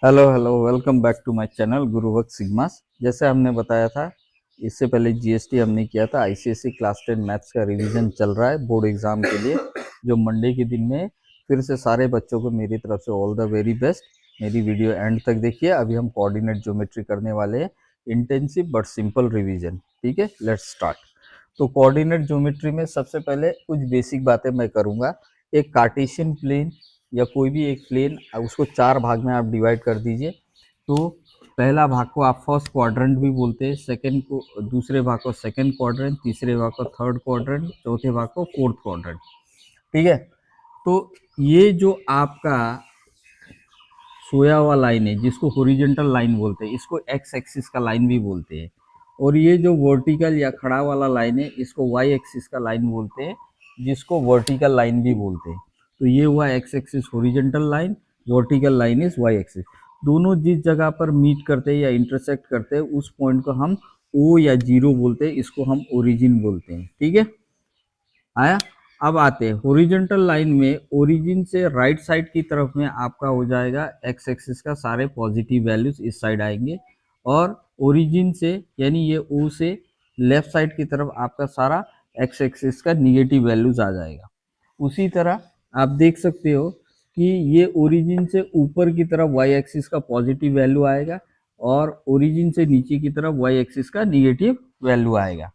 Hello hello, welcome back to my channel गुरुवक सिग्मास। जैसे हमने बताया था, इससे पहले जीएसटी हमने किया था। आईसीएसई क्लास 10 मैथ्स का रिवीजन चल रहा है बोर्ड एग्जाम के लिए, जो मंडे के दिन में। फिर से सारे बच्चों को मेरी तरफ से ऑल द वेरी बेस्ट। मेरी वीडियो एंड तक देखिए। अभी हम कोऑर्डिनेट ज्योमेट्री करने वाले हैं, इंटेंसिव बट सिंपल रिविजन। ठीक है, लेट्स स्टार्ट। तो कोऑर्डिनेट ज्योमेट्री में सबसे पहले कुछ बेसिक बातें मैं करूँगा। एक कार्टेशियन प्लेन या कोई भी एक प्लेन, उसको 4 भाग में आप डिवाइड कर दीजिए। तो पहला भाग को आप फर्स्ट क्वाड्रेंट भी बोलते हैं, सेकंड को, दूसरे भाग को सेकंड क्वाड्रेंट, तीसरे भाग को थर्ड क्वाड्रेंट, चौथे भाग को फोर्थ क्वाड्रेंट। ठीक है। तो ये जो आपका सोया हुआ लाइन है, जिसको हॉरिजॉन्टल लाइन बोलते हैं, इसको एक्स एक्सिस का लाइन भी बोलते हैं। और ये जो वर्टिकल या खड़ा वाला लाइन है, इसको वाई एक्सिस का लाइन बोलते हैं, जिसको वर्टिकल लाइन भी बोलते हैं। तो ये हुआ X axis horizontal line, vertical line is Y axis. दोनों जिस जगह पर मीट करते हैं या इंटरसेक्ट करते हैं, उस पॉइंट को हम ओ या जीरो बोलते हैं, इसको हम ओरिजिन बोलते हैं। ठीक है, आया। अब आते हैं हॉरिजॉन्टल लाइन में, ओरिजिन से राइट साइड की तरफ में आपका हो जाएगा एक्स एक्सिस का सारे पॉजिटिव वैल्यूज इस साइड आएंगे, और ओरिजिन से यानी ये ओ से लेफ्ट साइड की तरफ आपका सारा एक्स एक्सिस का निगेटिव वैल्यूज आ जाएगा। उसी तरह आप देख सकते हो कि ये ओरिजिन से ऊपर की तरफ वाई एक्सिस का पॉजिटिव वैल्यू आएगा, और ओरिजिन से नीचे की तरफ वाई एक्सिस का निगेटिव वैल्यू आएगा।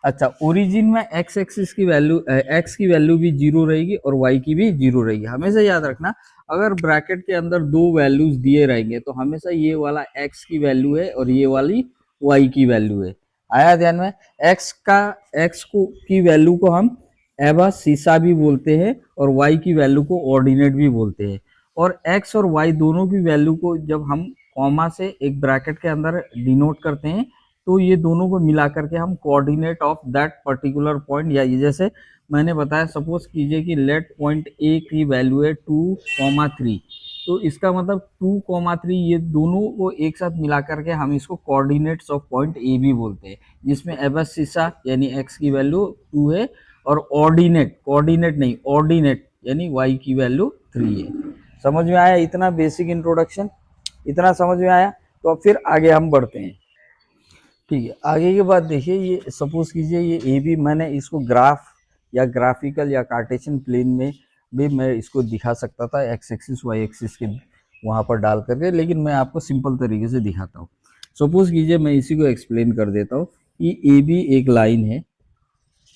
अच्छा, ओरिजिन में एक्स एक्सिस की वैल्यू, एक्स की वैल्यू भी जीरो रहेगी और वाई की भी जीरो रहेगी। हमेशा याद रखना, अगर ब्रैकेट के अंदर दो वैल्यूज दिए रहेंगे तो हमेशा ये वाला एक्स की वैल्यू है और ये वाली वाई की वैल्यू है। आया ध्यान में? एक्स को की वैल्यू को हम एबा सीसा भी बोलते हैं, और वाई की वैल्यू को ऑर्डिनेट भी बोलते हैं। और एक्स और वाई दोनों की वैल्यू को जब हम कॉमा से एक ब्रैकेट के अंदर डिनोट करते हैं, तो ये दोनों को मिला करके हम coordinate of that particular point, या ये जैसे मैंने बताया, सपोज कीजिए कि लेट पॉइंट ए की वैल्यू है 2,3, तो इसका मतलब 2,3 ये दोनों को एक साथ मिला करके हम इसको कोऑर्डिनेट्स ऑफ पॉइंट ए भी बोलते हैं, जिसमें एबसिसा यानी एक्स की वैल्यू 2 है, और ऑर्डिनेट, कोऑर्डिनेट नहीं ऑर्डिनेट यानी वाई की वैल्यू 3 है। समझ में आया? इतना बेसिक इंट्रोडक्शन, इतना समझ में आया? तो अब फिर आगे हम बढ़ते हैं। ठीक है, आगे के बाद देखिए, ये सपोज कीजिए ये ए बी, मैंने इसको ग्राफ या ग्राफिकल या कार्टेशियन प्लेन में भी मैं इसको दिखा सकता था, एक्स एक्सिस वाई एक्सिस के वहाँ पर डाल करके, लेकिन मैं आपको सिंपल तरीके से दिखाता हूँ। सपोज कीजिए मैं इसी को एक्सप्लेन कर देता हूँ कि ए बी एक लाइन है,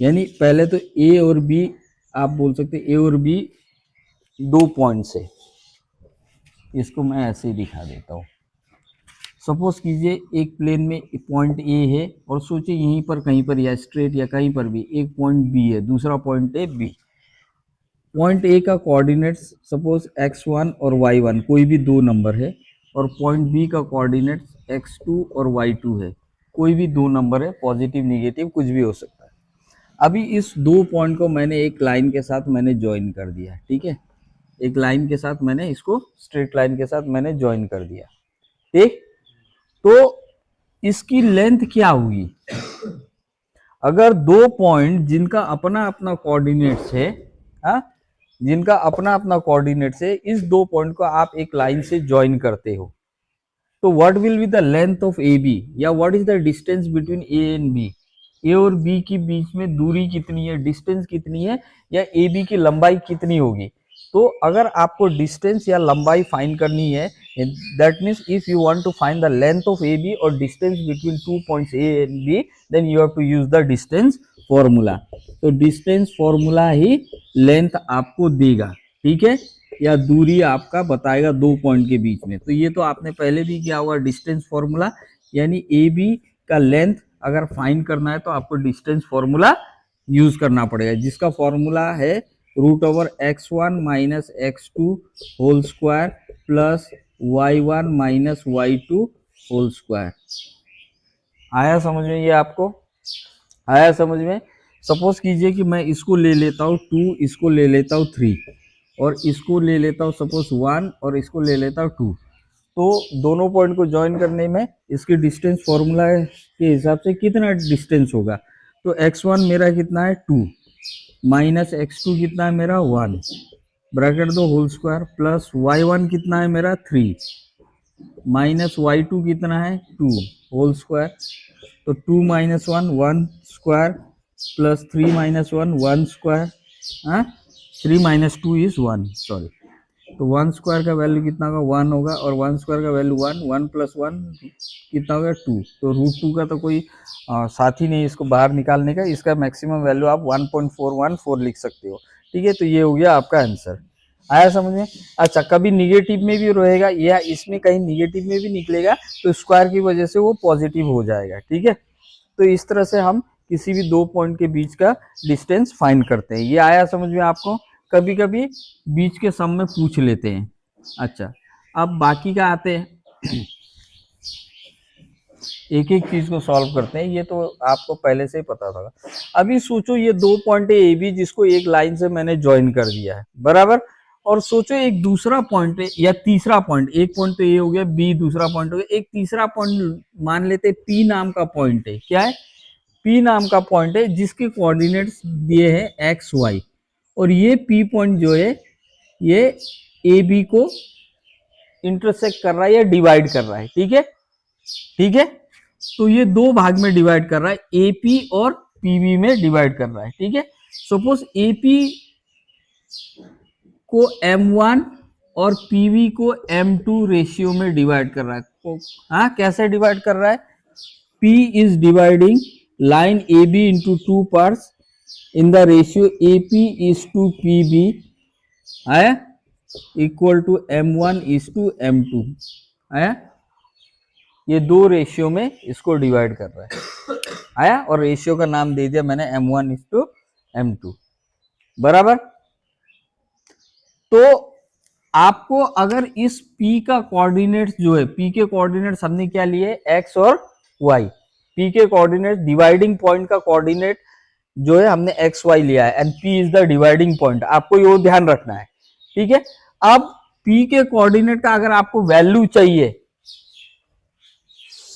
यानी पहले तो ए और बी आप बोल सकते हैं, ए और बी दो पॉइंट्स है। इसको मैं ऐसे ही दिखा देता हूँ। सपोज कीजिए एक प्लेन में पॉइंट ए है, और सोचिए यहीं पर कहीं पर या स्ट्रेट या कहीं पर भी एक पॉइंट बी है, दूसरा पॉइंट है बी। पॉइंट ए का कोऑर्डिनेट्स सपोज x1 और y1 कोई भी दो नंबर है, और पॉइंट बी का कोऑर्डिनेट्स x2 और y2 है, कोई भी दो नंबर है, पॉजिटिव निगेटिव कुछ भी हो सकता है। अभी इस दो पॉइंट को मैंने एक लाइन के साथ मैंने ज्वाइन कर दिया। ठीक है, एक लाइन के साथ मैंने इसको, स्ट्रेट लाइन के साथ मैंने ज्वाइन कर दिया। ठीक, तो इसकी लेंथ क्या हुई? अगर दो पॉइंट जिनका अपना अपना कोऑर्डिनेट्स है, हाँ, जिनका अपना अपना कोऑर्डिनेट्स है, इस दो पॉइंट को आप एक लाइन से ज्वाइन करते हो, तो what will be the length of A B, या what is the distance between A and B? A और बी के बीच में दूरी कितनी है, डिस्टेंस कितनी है, या ए बी की लंबाई कितनी होगी? तो अगर आपको डिस्टेंस या लंबाई फाइंड करनी है, that means if you want to find the length of A B और distance between two points A and B, then you have to use the distance formula. तो डिस्टेंस फॉर्मूला ही length आपको देगा। ठीक है, या दूरी आपका बताएगा दो पॉइंट के बीच में। तो ये तो आपने पहले भी किया हुआ डिस्टेंस फॉर्मूला, यानी ए बी का लेंथ अगर फाइंड करना है तो आपको डिस्टेंस फॉर्मूला यूज करना पड़ेगा, जिसका फॉर्मूला है √x1 minus x2 whole square plus y1 minus y2 whole square. आया समझ में? ये आपको आया समझ में? सपोज कीजिए कि मैं इसको ले लेता हूँ 2, इसको ले लेता हूँ 3, और इसको ले लेता हूँ सपोज 1, और इसको ले लेता हूँ 2। तो दोनों पॉइंट को ज्वाइन करने में इसके डिस्टेंस फॉर्मूला के हिसाब से कितना डिस्टेंस होगा? तो x1 मेरा कितना है 2, माइनस x2 कितना है मेरा 1, ब्रैकेट दो होल स्क्वायर, प्लस y1 कितना है मेरा 3, माइनस वाई टू कितना है 2 होल स्क्वायर, तो 2 minus 1 1 square plus 3 minus 1 1 square, हाँ 3 माइनस 2 इज 1 सॉरी, तो 1 स्क्वायर का वैल्यू कितना होगा 1 होगा, और 1 स्क्वायर का वैल्यू 1 1 प्लस 1 कितना होगा 2, तो रूट 2 का तो कोई साथी नहीं इसको बाहर निकालने का, इसका मैक्सिमम वैल्यू आप 1.414 लिख सकते हो। ठीक है, तो ये हो गया आपका आंसर। आया समझ में? अच्छा, कभी निगेटिव में भी रहेगा या इसमें कहीं निगेटिव में भी निकलेगा तो स्क्वायर की वजह से वो पॉजिटिव हो जाएगा। ठीक है, तो इस तरह से हम किसी भी दो पॉइंट के बीच का डिस्टेंस फाइंड करते हैं। ये आया समझ में आपको? कभी कभी बीच के सम में पूछ लेते हैं। अच्छा, अब बाकी का आते हैं, एक एक चीज को सॉल्व करते हैं। ये तो आपको पहले से ही पता था। अभी सोचो ये दो पॉइंट है ए बी, जिसको एक लाइन से मैंने ज्वाइन कर दिया है, बराबर। और सोचो एक दूसरा पॉइंट है या तीसरा पॉइंट, एक पॉइंट तो ये हो गया बी, दूसरा पॉइंट हो गया, एक तीसरा पॉइंट मान लेते पी नाम का पॉइंट है। क्या है? पी नाम का पॉइंट है जिसके कोऑर्डिनेट्स दिए हैं एक्स वाई, और ये पी पॉइंट जो है ये ए बी को इंटरसेक्ट कर रहा है या डिवाइड कर रहा है। ठीक है, ठीक है, तो ये दो भाग में डिवाइड कर रहा है, एपी और पीबी में डिवाइड कर रहा है। ठीक है, सपोज एपी को m1 और पीवी को m2 रेशियो में डिवाइड कर रहा है। हाँ, कैसे डिवाइड कर रहा है? P is dividing line AB into two parts in the ratio AP is to PB आया equal to M1 is to M2 आया, ये दो रेशियो में इसको डिवाइड कर रहा है आया, और रेशियो का नाम दे दिया मैंने M1 is to M2, बराबर। तो आपको अगर इस P का कोऑर्डिनेट्स जो है, P के कोऑर्डिनेट्स हमने क्या लिए? X और Y। P के कोऑर्डिनेट, डिवाइडिंग पॉइंट का कोऑर्डिनेट जो है हमने एक्स वाई लिया है, and P is the dividing point, आपको ये ध्यान रखना है। ठीक है, अब P के कोऑर्डिनेट का अगर आपको वैल्यू चाहिए,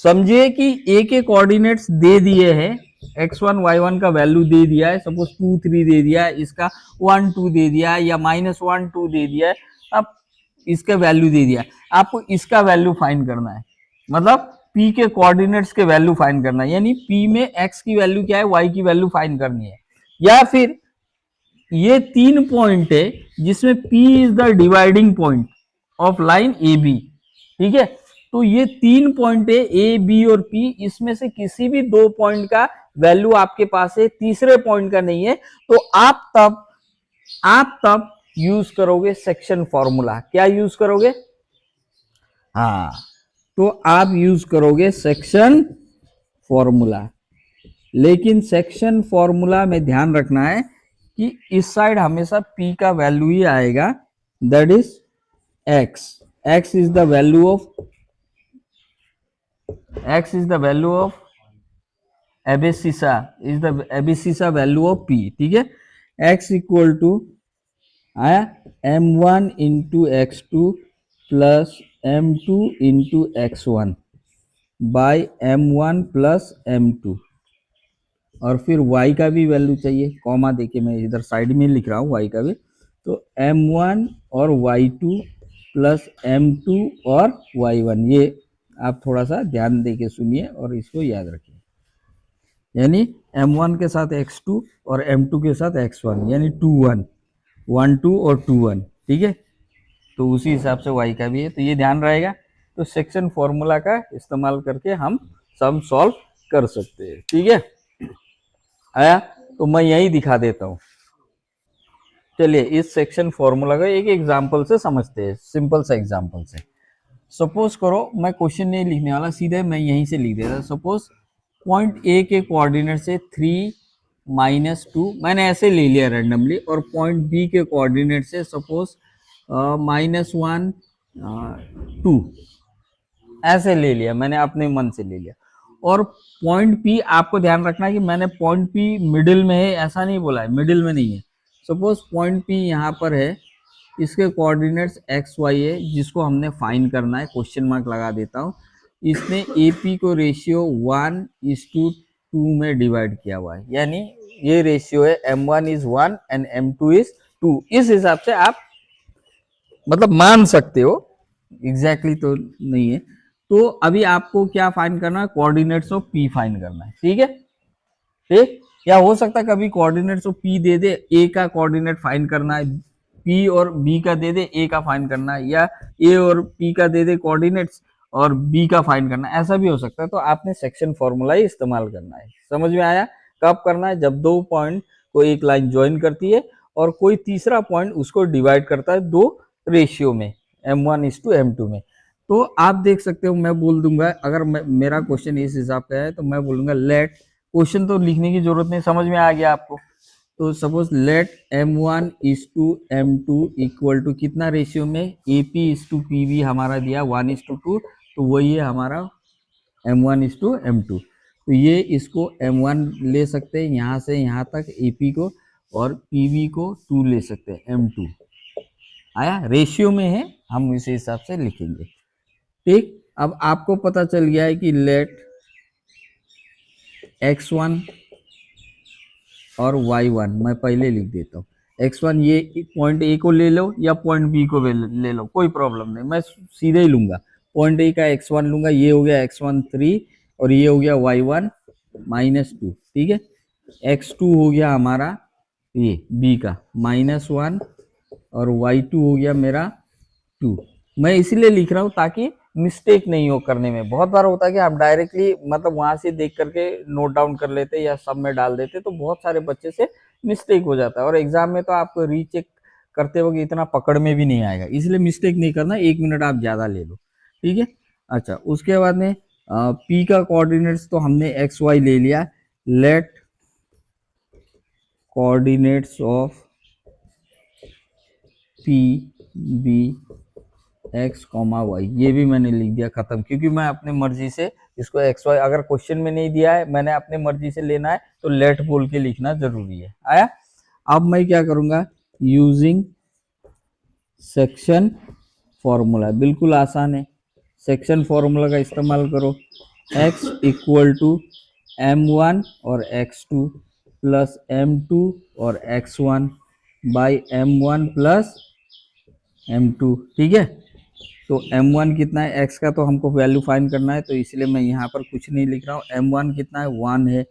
समझिए कि A के कोऑर्डिनेट्स दे दिए हैं, x1 y1 का वैल्यू दे दिया है, सपोज 2 3 दे दिया है, इसका 1 2 दे दिया है, या -1 2 दे दिया है, अब इसका वैल्यू दे दिया है, आपको इसका वैल्यू फाइंड करना है, मतलब P के कोऑर्डिनेट्स के वैल्यू फाइंड करना है, यानी P में x की वैल्यू क्या है, y की वैल्यू फाइंड करनी है। या फिर ये तीन पॉइंट है जिसमें P is the dividing point of line AB। ठीक है, तो ये तीन पॉइंट है ए बी और पी, इसमें से किसी भी दो पॉइंट का वैल्यू आपके पास है, तीसरे पॉइंट का नहीं है, तो आप तब यूज करोगे सेक्शन फॉर्मूला। क्या यूज करोगे? हाँ, तो आप यूज करोगे सेक्शन फॉर्मूला। लेकिन सेक्शन फॉर्मूला में ध्यान रखना है कि इस साइड हमेशा P का वैल्यू ही आएगा, that is x। x is the value of abscissa value of P। ठीक है, x इक्वल टू आया m1 into x2 plus m2 into x1 by m1 plus m2, और फिर y का भी वैल्यू चाहिए, कॉमा देके मैं इधर साइड में लिख रहा हूँ y का भी, तो m1 और y2 प्लस m2 और y1। ये आप थोड़ा सा ध्यान देके सुनिए और इसको याद रखिए, यानी m1 के साथ x2 और m2 के साथ x1, यानी 2 1 1 2 और 2 1। ठीक है, तो उसी हिसाब से y का भी है, तो ये ध्यान रहेगा। तो सेक्शन फॉर्मूला का इस्तेमाल करके हम सम सॉल्व कर सकते हैं। ठीक है, आया? तो मैं यही दिखा देता हूं। चलिए इस सेक्शन फॉर्मूला का एक एग्जांपल से समझते हैं, सिंपल सा एग्जांपल से। सपोज करो, मैं क्वेश्चन नहीं लिखने वाला, सीधे मैं यहीं से लिख देता। सपोज पॉइंट ए के कोऑर्डिनेट से 3 -2 मैंने ऐसे ले लिया रैंडमली, और पॉइंट बी के कोऑर्डिनेट से सपोज -1 2 ऐसे ले लिया, मैंने अपने मन से ले लिया। और पॉइंट पी, आपको ध्यान रखना है कि मैंने पॉइंट पी मिडिल में है ऐसा नहीं बोला है, मिडिल में नहीं है। सपोज पॉइंट पी यहाँ पर है, इसके कोऑर्डिनेट्स एक्स वाई है, जिसको हमने फाइंड करना है, क्वेश्चन मार्क लगा देता हूँ। इसने ए पी को रेशियो 1:2 में डिवाइड किया हुआ है, यानी ये रेशियो है m1 is 1 and m2 is 2। इस हिसाब से आप मतलब मान सकते हो, एग्जैक्टली तो नहीं है। तो अभी आपको क्या फाइंड करना है, कोऑर्डिनेट्स ऑफ पी फाइंड करना है, ठीक है। ठीक, या हो सकता है कभी कोऑर्डिनेट्स ऑफ पी दे दे, ए का कोऑर्डिनेट फाइंड करना है, पी और बी का दे दे, ए का फाइंड करना है, या ए और पी का दे दे कोऑर्डिनेट्स और बी का फाइंड करना है, ऐसा भी हो सकता है। तो आपने सेक्शन फॉर्मूला ही इस्तेमाल करना है। समझ में आया? कब करना है? जब दो पॉइंट को एक लाइन ज्वाइन करती है और कोई तीसरा पॉइंट उसको डिवाइड करता है दो रेशियो में, M1:M2 में। तो आप देख सकते हो, मैं बोल दूंगा, अगर मेरा क्वेश्चन इस हिसाब का है तो मैं बोलूंगा लेट, क्वेश्चन तो लिखने की जरूरत नहीं, समझ में आ गया आपको। तो suppose let M1:M2 equal to कितना रेशियो में, AP:PB हमारा दिया 1:2, तो वही है हमारा M1:M2। तो ये इसको M1 ले सकते हैं यहाँ से यहाँ तक AP को, और PB को 2 ले सकते हैं, M2 आया, रेशियो में है, हम इसी हिसाब से लिखेंगे। ठीक, अब आपको पता चल गया है कि लेट x1 और y1, मैं पहले लिख देता हूँ। x1 ये पॉइंट ए को ले लो या पॉइंट बी को ले लो, कोई प्रॉब्लम नहीं, मैं सीधे ही लूंगा। पॉइंट ए का x1 लूंगा, ये हो गया x1 3 और ये हो गया y1 -2, ठीक है। x2 हो गया हमारा ये b का -1 और y2 हो गया मेरा 2। मैं इसलिए लिख रहा हूँ ताकि मिस्टेक नहीं हो करने में। बहुत बार होता है कि आप डायरेक्टली मतलब वहां से देख करके नोट डाउन कर लेते या सब में डाल देते, तो बहुत सारे बच्चे से मिस्टेक हो जाता है, और एग्जाम में तो आपको रीचेक करते वक्त इतना पकड़ में भी नहीं आएगा। इसलिए मिस्टेक नहीं करना, 1 मिनट आप ज्यादा ले लो, ठीक है। अच्छा, उसके बाद में पी का कोऑर्डिनेट्स तो हमने XY ले लिया। Let coordinates of P B x, y, ये भी मैंने लिख दिया, खत्म। क्योंकि मैं अपने मर्जी से इसको XY, अगर क्वेश्चन में नहीं दिया है, मैंने अपने मर्जी से लेना है, तो लेट बोल के लिखना जरूरी है। आया? अब मैं क्या करूंगा, यूजिंग सेक्शन फॉर्मूला, बिल्कुल आसान है। सेक्शन फॉर्मूला का इस्तेमाल करो। x इक्वल टू M1 और X2 प्लस M2 और X1 by M1 plus M2, ठीक है। तो M1 कितना है, x का तो हमको वैल्यू फाइंड करना है, तो इसलिए मैं यहाँ पर कुछ नहीं लिख रहा हूँ। M1 कितना है, 1 है,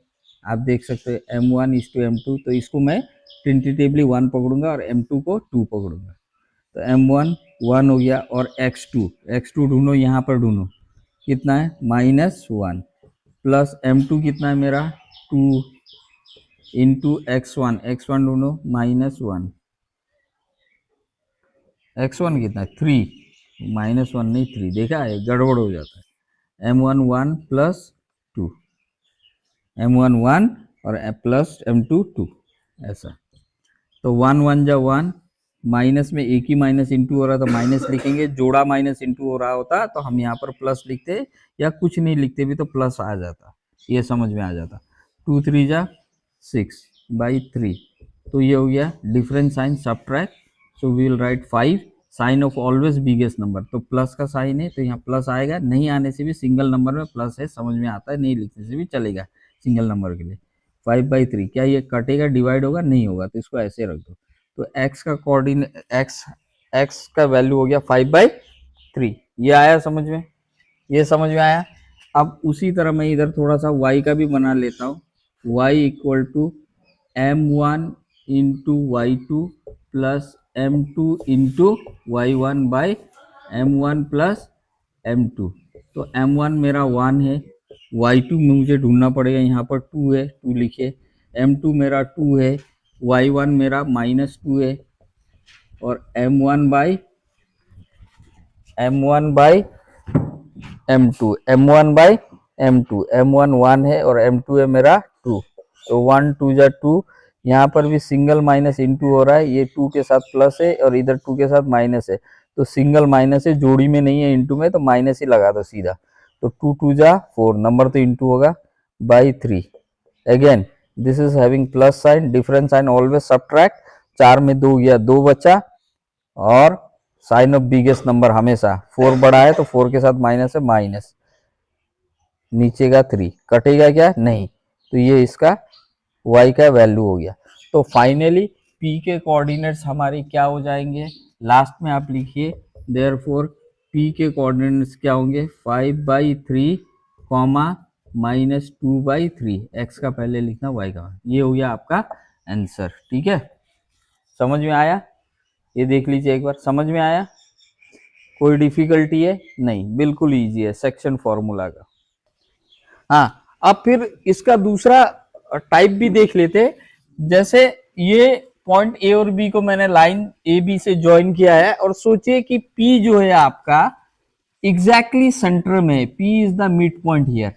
आप देख सकते हो M1:M2, तो इसको मैं टेंटेटिवली 1 पकड़ूंगा और M2 को 2 पकड़ूंगा। तो M1 1 हो गया, और x2 ढूंढो, यहाँ पर ढूंढो कितना है, -1 प्लस M2 कितना है मेरा 2 इंटू x1 ढूंढो -1, x1 कितना है 3, -1 नहीं 3, देखा है गड़बड़ हो जाता है। M1 1 प्लस 2, M1 1 और प्लस M2 2, ऐसा। तो 1 1 जा 1, माइनस में एक ही माइनस इंटू हो रहा था, माइनस लिखेंगे, जोड़ा माइनस इंटू हो रहा होता तो हम यहाँ पर प्लस लिखते, या कुछ नहीं लिखते भी तो प्लस आ जाता, ये समझ में आ जाता। 2 3 जा 6/3, तो ये हो गया difference sign subtract, so we will write 5, sign of always biggest number, तो प्लस का साइन है तो यहाँ प्लस आएगा, नहीं आने से भी सिंगल नंबर में प्लस है, समझ में आता है, नहीं लिखने से भी चलेगा सिंगल नंबर के लिए। 5/3, क्या ये कटेगा, डिवाइड होगा, नहीं होगा, तो इसको ऐसे रख दो। तो x का कोऑर्डिनेट x का वैल्यू हो गया 5/3, ये आया समझ में, ये समझ में आया। अब उसी तरह मैं इधर थोड़ा सा y का भी बना लेता हूँ। y equal to M1 into y2 plus M2 into y1 by M1 plus M2। तो M1 मेरा 1 है, y2 में मुझे ढूंढना पड़ेगा, यहाँ पर 2 है, 2 लिखे। M2 मेरा 2 है, y1 मेरा -2 है, और M1 by M1 by M2, M1 by M2, M1 1 है और M2 है मेरा 2, तो 1 2 जा 2, यहाँ पर भी सिंगल माइनस इंटू हो रहा है, ये 2 के साथ प्लस है और इधर 2 के साथ माइनस है, तो सिंगल माइनस है, जोड़ी में नहीं है इंटू में, तो माइनस ही लगा दो सीधा। तो 2 2 जा 4, नंबर तो इंटू होगा, by 3। Again this is having plus sign, difference sign always subtract, 4 में 2 गया, 2 बचा, और साइन ऑफ बिगेस्ट नंबर हमेशा 4 बड़ा है तो 4 के साथ माइनस है, माइनस, नीचे का 3 कटेगा क्या, नहीं, तो ये इसका y का वैल्यू हो गया। तो फाइनली p के कोऑर्डिनेट्स हमारे क्या हो जाएंगे, लास्ट में आप लिखिए देयरफॉर P के कोऑर्डिनेट्स क्या होंगे 5/3 कॉमा -2/3, x का पहले लिखना y का, ये हो गया आपका आंसर। ठीक है, समझ में आया? ये देख लीजिए एक बार, समझ में आया? कोई डिफिकल्टी है? नहीं, बिल्कुल इजी है सेक्शन फॉर्मूला का। हाँ, अब फिर इसका दूसरा टाइप भी देख लेते। जैसे ये पॉइंट ए और बी को मैंने लाइन ए बी से ज्वाइन किया है, और सोचिए कि पी जो है आपका एग्जैक्टली सेंटर में, P is the mid point here.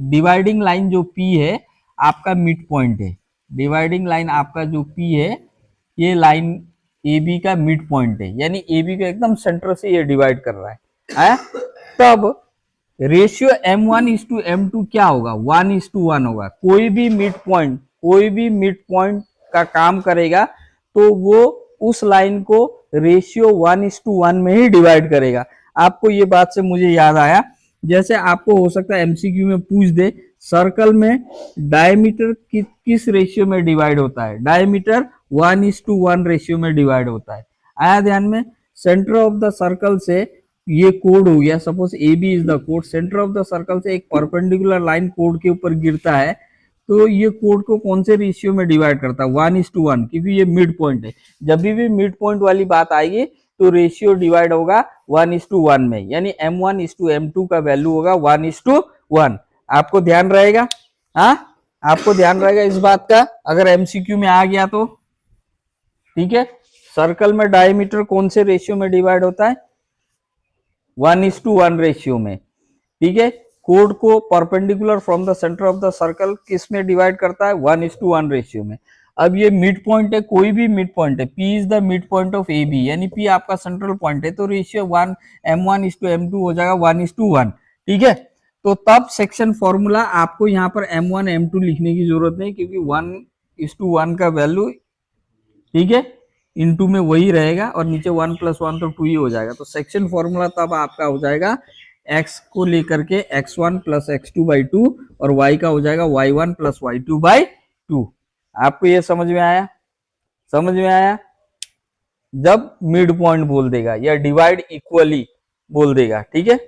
Dividing line जो पी है आपका मिड पॉइंट है, डिवाइडिंग लाइन आपका जो पी है ये लाइन ए बी का मिड पॉइंट है, यानी ए बी को एकदम सेंटर से ये डिवाइड कर रहा है? तब रेशियो M1:M2 क्या होगा? 1:1 होगा। कोई भी मिड पॉइंट का काम करेगा तो वो उस लाइन को रेशियो 1:1 में ही डिवाइड करेगा। आपको ये बात से मुझे याद आया, जैसे आपको हो सकता है एमसीक्यू में पूछ दे, सर्कल में डायमीटर किस रेशियो में डिवाइड होता है? डायमीटर 1:1 रेशियो में डिवाइड होता है। आया ध्यान में? सेंटर ऑफ द सर्कल से ये कोड हो गया, suppose A B is the कोड, सेंटर ऑफ द सर्कल से एक परपेंडिकुलर लाइन कोड के ऊपर गिरता है, तो ये कोड को कौन से रेशियो में डिवाइड करता है? 1:1, क्योंकि ये मिड पॉइंट है। जब भी मिड पॉइंट वाली बात आएगी तो रेशियो डिवाइड होगा 1:1 में, यानी M1:M2 का वैल्यू होगा 1:1। आपको ध्यान रहेगा? हाँ, आपको ध्यान रहेगा इस बात का, अगर एमसीक्यू में आ गया तो। ठीक है, सर्कल में डायमीटर कौन से रेशियो में डिवाइड होता है? 1:1 रेशियो में। ठीक है, कोड को perpendicular from the centre of the circle किस में डिवाइड करता है? 1:1 रेशियो में। अब ये मिड पॉइंट है, कोई भी मिड पॉइंट है, P is the midpoint of A B, यानी P आपका सेंट्रल पॉइंट है, तो रेशियो M1:M2 हो जाएगा 1:1। ठीक है, तो तब सेक्शन फॉर्मूला आपको यहाँ पर M1 M2 लिखने की जरूरत नहीं, क्योंकि 1:1 का वैल्यू, ठीक है, इनटू में वही रहेगा, और नीचे 1 + 1 तो 2 ही हो जाएगा। तो सेक्शन फॉर्मूला तब आपका हो जाएगा x को लेकर के x1 + x2/2, और y का हो जाएगा y1 + y2/2। आपको ये समझ में आया? समझ में आया? जब मिड पॉइंट बोल देगा या डिवाइड इक्वली बोल देगा। ठीक है,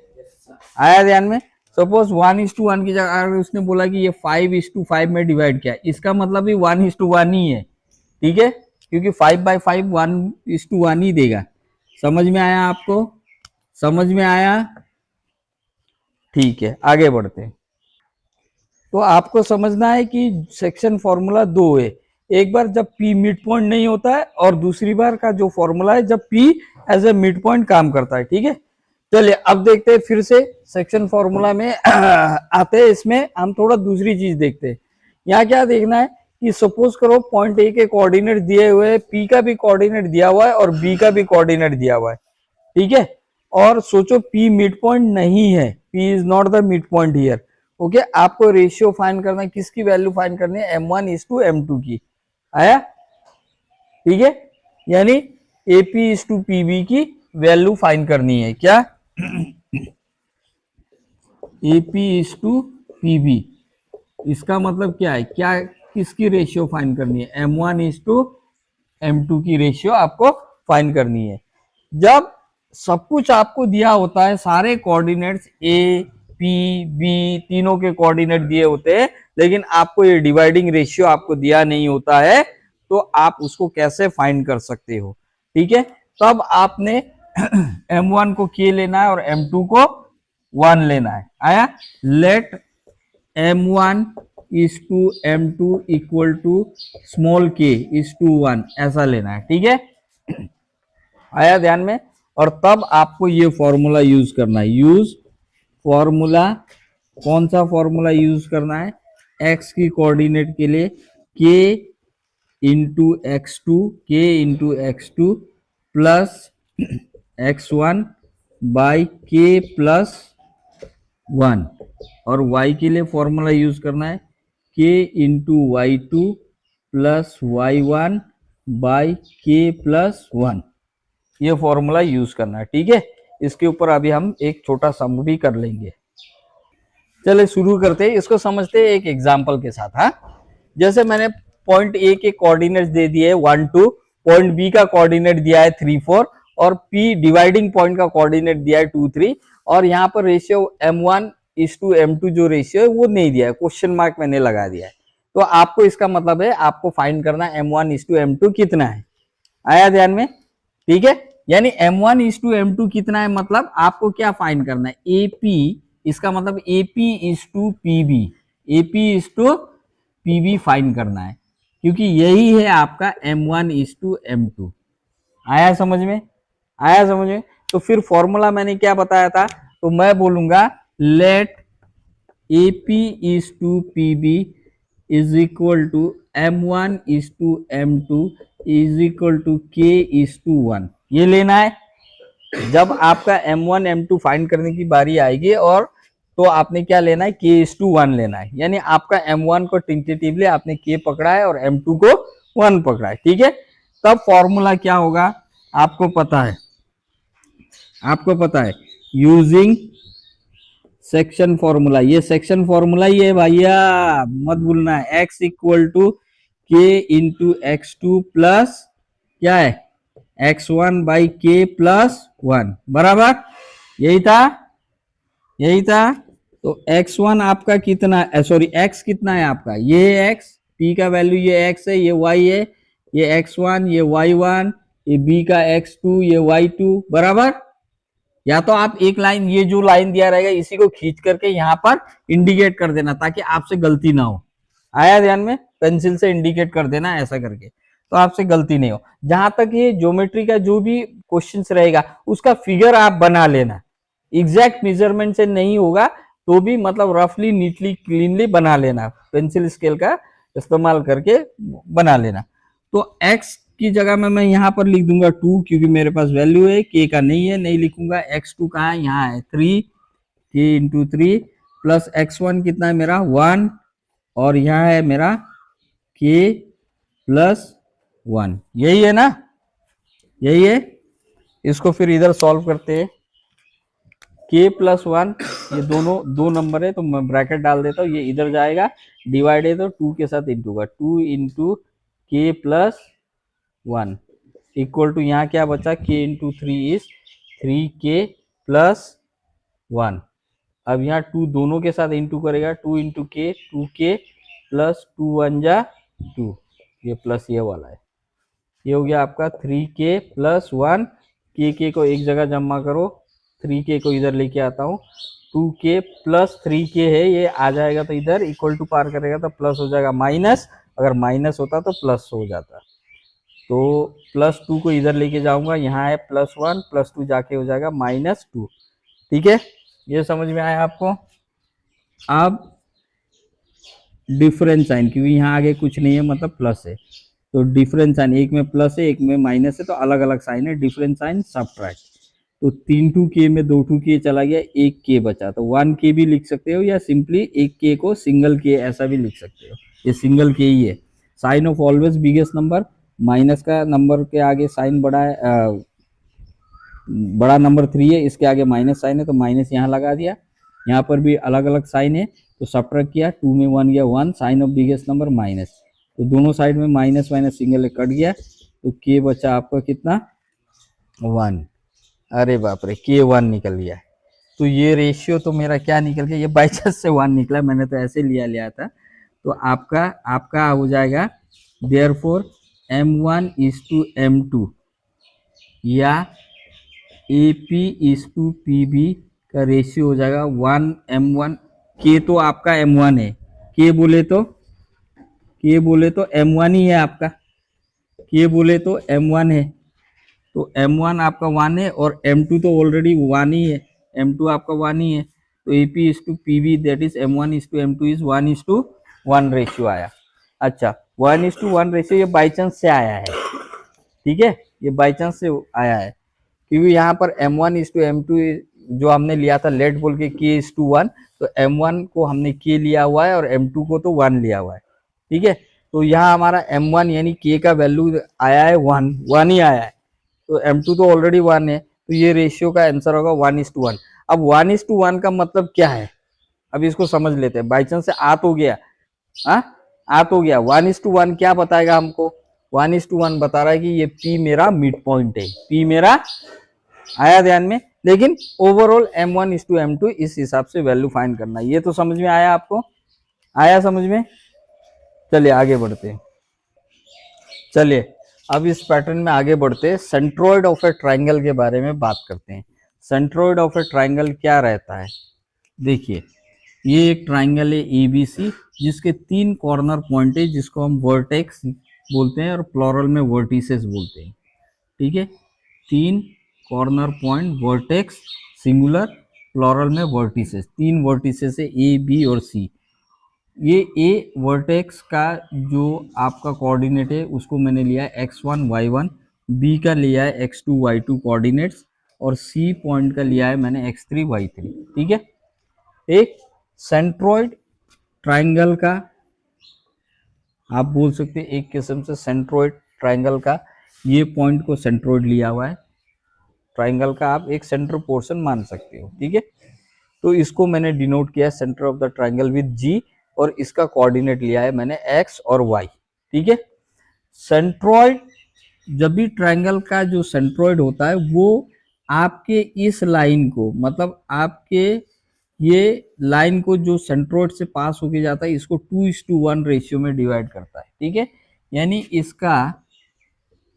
आया ध्यान में? सपोज 1:1 की जगह अगर उसने बोला कि ये 5:5 में डिवाइड किया, इसका मतलब भी 1:1 ही है। ठीक है, क्योंकि 5/5 1:1 ही देगा। समझ में आया आपको? समझ में आया? ठीक है, आगे बढ़ते हैं। तो आपको समझना है कि सेक्शन फॉर्मूला दो है, एक बार जब P मिड पॉइंट नहीं होता है, और दूसरी बार का जो फॉर्मूला है जब P as a midpoint काम करता है। ठीक है, चलिए अब देखते हैं फिर से सेक्शन फॉर्मूला में आते हैं। इसमें हम थोड़ा दूसरी चीज देखते हैं। यहाँ क्या देखना है कि सपोज करो पॉइंट ए के कोऑर्डिनेट दिए हुए हैं, P का भी कोऑर्डिनेट दिया हुआ है और B का भी कोऑर्डिनेट दिया हुआ है। ठीक है, और सोचो P मिड पॉइंट नहीं है, P is not the mid point here. Okay, आपको रेशियो फाइंड करना है, किसकी वैल्यू फाइंड करनी है? M1:M2 की। आया? ठीक है, यानी AP:PB की वैल्यू फाइंड करनी है। क्या? AP:PB, इसका मतलब क्या है? क्या किसकी रेशियो फाइंड करनी है? M1:M2 की रेशियो आपको फाइंड करनी है। जब सब कुछ आपको दिया होता है, सारे कोऑर्डिनेट्स A, P, B तीनों के कोऑर्डिनेट दिए होते हैं, लेकिन आपको ये डिवाइडिंग रेशियो आपको दिया नहीं होता है, तो आप उसको कैसे फाइंड कर सकते हो? ठीक है, तब आपने M1 को K लेना है और M2 को 1 लेना है। आया? Late M1:M2 equal to small k:1, ऐसा लेना है। ठीक है, आया ध्यान में? और तब आपको ये फॉर्मूला यूज करना है। यूज फॉर्मूला, कौन सा फॉर्मूला यूज करना है? x की कोऑर्डिनेट के लिए k × x2 प्लस x1/k+1, और y के लिए फॉर्मूला यूज करना है k × y2 प्लस y1/k+1। ये फॉर्मूला यूज करना है। ठीक है, इसके ऊपर अभी हम एक छोटा सम भी कर लेंगे। चलिए शुरू करते हैं, इसको समझते हैं एक एग्जांपल के साथ। हाँ, जैसे मैंने पॉइंट ए के कोऑर्डिनेट्स दे दिए 1 2, पॉइंट बी का कोऑर्डिनेट दिया है 3 4, और P डिवाइडिंग पॉइंट का कोऑर्डिनेट दिया है 2 3, और यहाँ पर रेशियो M1:M2 जो रेशियो है वो नहीं दिया है, क्वेश्चन मार्क मैंने लगा दिया है। तो आपको इसका मतलब है आपको फाइंड करना है M1:M2 कितना है, आया ध्यान में, ठीक है। यानी M1:M2 कितना है, मतलब आपको क्या फाइंड करना है, AP, इसका मतलब AP:PB, AP:PB फाइंड करना है, क्योंकि यही है आपका M1:M2। आया समझ में, आया समझ में। तो फिर फॉर्मूला मैंने क्या बताया था, तो मैं बोलूंगा let AP:PB is equal to M1:M2 is equal to K:1। ये लेना है। जब आपका M1 M2 फाइंड करने की बारी आएगी और तो आपने क्या लेना है, K:1 लेना है। यानी आपका M1 को टेंटेटिवली आपने K पकड़ा है और M2 को 1 पकड़ा है, ठीक है। तब फॉर्मूला क्या होगा आपको पता है, आपको पता है यूजिंग सेक्शन फॉर्मूला। ये सेक्शन फॉर्मूला ही है भैया, मत भूलना है। x equal to K:(x2) plus क्या है x1/K+1 बराबर, यही था, यही था। तो x1 आपका कितना, सॉरी x कितना है आपका, ये x, p का वैल्यू ये x है, ये y है, ये x1, ये y1, ये b का x2, ये y2 बराबर। या तो आप एक लाइन, ये जो लाइन दिया रहेगा इसी को खींच करके यहाँ पर इंडिकेट कर देना ताकि आपसे गलती ना हो। आया ध्यान में, पेंसिल से इंडिकेट कर देना ऐसा करके, तो आपसे गलती नहीं हो। जहां तक ये ज्योमेट्री का जो भी क्वेश्चंस रहेगा उसका फिगर आप बना लेना, एग्जैक्ट मेजरमेंट से नहीं होगा तो भी मतलब रफली नीटली क्लीनली बना लेना, पेंसिल स्केल का इस्तेमाल करके बना लेना। तो x की जगह में मैं यहाँ पर लिख दूंगा 2, क्योंकि मेरे पास वैल्यू है, k का नहीं है, नहीं लिखूंगा। x2 कहाँ है, यहाँ है 3, k×3 प्लस x1 कितना है मेरा 1, और यहाँ है मेरा K+1, यही है ना, यही है। इसको फिर इधर सॉल्व करते हैं। K+1 ये दोनों दो नंबर है तो मैं ब्रैकेट डाल देता हूँ, ये इधर जाएगा, डिवाइड है तो 2 के साथ इंटू का 2 × K+1 इक्वल टू यहाँ क्या बचा, K×3 इज 3K+1। अब यहाँ 2 दोनों के साथ इंटू करेगा, 2 × K, 2K प्लस 2 1 जा 2, ये प्लस ये वाला है, ये हो गया आपका 3K+1। K को एक जगह जमा करो, 3K को इधर लेके आता हूँ, 2K प्लस 3K है, ये आ जाएगा तो इधर इक्वल टू पार करेगा तो प्लस हो जाएगा माइनस, अगर माइनस होता तो प्लस हो जाता। तो +2 को इधर लेके जाऊंगा, यहाँ है +1, +2 जाके हो जाएगा -2, ठीक है। ये समझ में आया आपको। अब डिफरेंस साइन, क्योंकि यहाँ आगे कुछ नहीं है मतलब प्लस है, तो डिफरेंस साइन, एक में प्लस है एक में माइनस है तो अलग अलग साइन है, डिफरेंस साइन सब्ट्रैक्ट। तो 3 K में 2 K चला गया, 1 K बचा, तो 1 K भी लिख सकते हो या सिंपली 1 K को सिंगल K ऐसा भी लिख सकते हो, ये सिंगल K ही है। Sign of always biggest number, minus का नंबर के आगे साइन बड़ा है, बड़ा नंबर 3 है, इसके आगे माइनस साइन है तो माइनस यहाँ लगा दिया। यहाँ पर भी अलग अलग साइन है तो सब्ट्रैक्ट किया, 2 में 1 गया 1, sign of biggest number minus, तो दोनों साइड में माइनस माइनस सिंगल कट गया, तो K बचा आपका कितना 1। अरे बाप रे, K1 निकल गया। तो ये रेशियो तो मेरा क्या निकल गया, ये बाई चांस से 1 निकला, मैंने तो ऐसे लिया था। तो आपका हो जाएगा देयरफॉर M1:M2 या AP:PB का रेशियो हो जाएगा 1:M1। K तो आपका M1 है, K बोले तो M1 ही है आपका, K बोले तो M1 है, तो M1 आपका 1 है और M2 तो ऑलरेडी 1 ही है, M2 आपका 1 ही है, तो AP:PB that is M1:M2 is 1:1 ratio आया। अच्छा, 1:1 रेशियो ये बाई चांस से आया है, ठीक है, ये बाई चांस से आया है, क्योंकि यहाँ पर M1:M2 जो हमने लिया था लेट बोल के K:1, तो M1 को हमने K लिया हुआ है और M2 को तो 1 लिया हुआ है, ठीक है। तो यहाँ हमारा M1 यानी K का वैल्यू आया है 1 ही आया है, तो M2 तो ऑलरेडी 1 है, तो ये रेशियो का आंसर होगा 1:1। अब 1:1 का मतलब क्या है, अब इसको समझ लेते हैं। बाई चांस से आ तो गया 1:1 क्या बताएगा हमको, 1:1 बता रहा है कि ये P मेरा मिड पॉइंट है, P मेरा आया ध्यान में। लेकिन ओवरऑल M1:M2 इस हिसाब से वैल्यू फाइंड करना है। ये तो समझ में आया आपको, आया समझ में। चलिए आगे बढ़ते हैं। चलिए अब इस पैटर्न में आगे बढ़ते हैं, सेंट्रोइड ऑफ ए ट्राइंगल के बारे में बात करते हैं। सेंट्रोइड ऑफ ए ट्राइंगल क्या रहता है? देखिए ये एक ट्राइंगल है एबीसी जिसके 3 कॉर्नर पॉइंट है, जिसको हम वर्टेक्स बोलते हैं और प्लूरल में वर्टिसेस बोलते हैं। ठीक है, 3 corner point vertex singular, plural में वर्टिसेस। 3 वर्टिसेस है ए बी और सी। ये ए वर्टेक्स का जो आपका कोऑर्डिनेट है उसको मैंने लिया है x1 y1, बी का लिया है x2 y2 कोऑर्डिनेट्स और सी पॉइंट का लिया है मैंने x3 y3। ठीक है, एक सेंट्रोइड ट्राइंगल का आप बोल सकते हैं, एक किस्म से सेंट्रोइड ट्राइंगल का ये पॉइंट को सेंट्रोइड लिया हुआ है। ट्राइंगल का आप एक सेंटर पोर्शन मान सकते हो। ठीक है, तो इसको मैंने डिनोट किया है centre of the triangle with G और इसका कोऑर्डिनेट लिया है मैंने x और y। ठीक है, सेंट्रोइड जब भी ट्राइंगल का जो सेंट्रोइड होता है वो आपके इस लाइन को, मतलब आपके ये लाइन को जो सेंट्रोइड से पास होके जाता है इसको 2:1 रेशियो में डिवाइड करता है। ठीक है, यानी इसका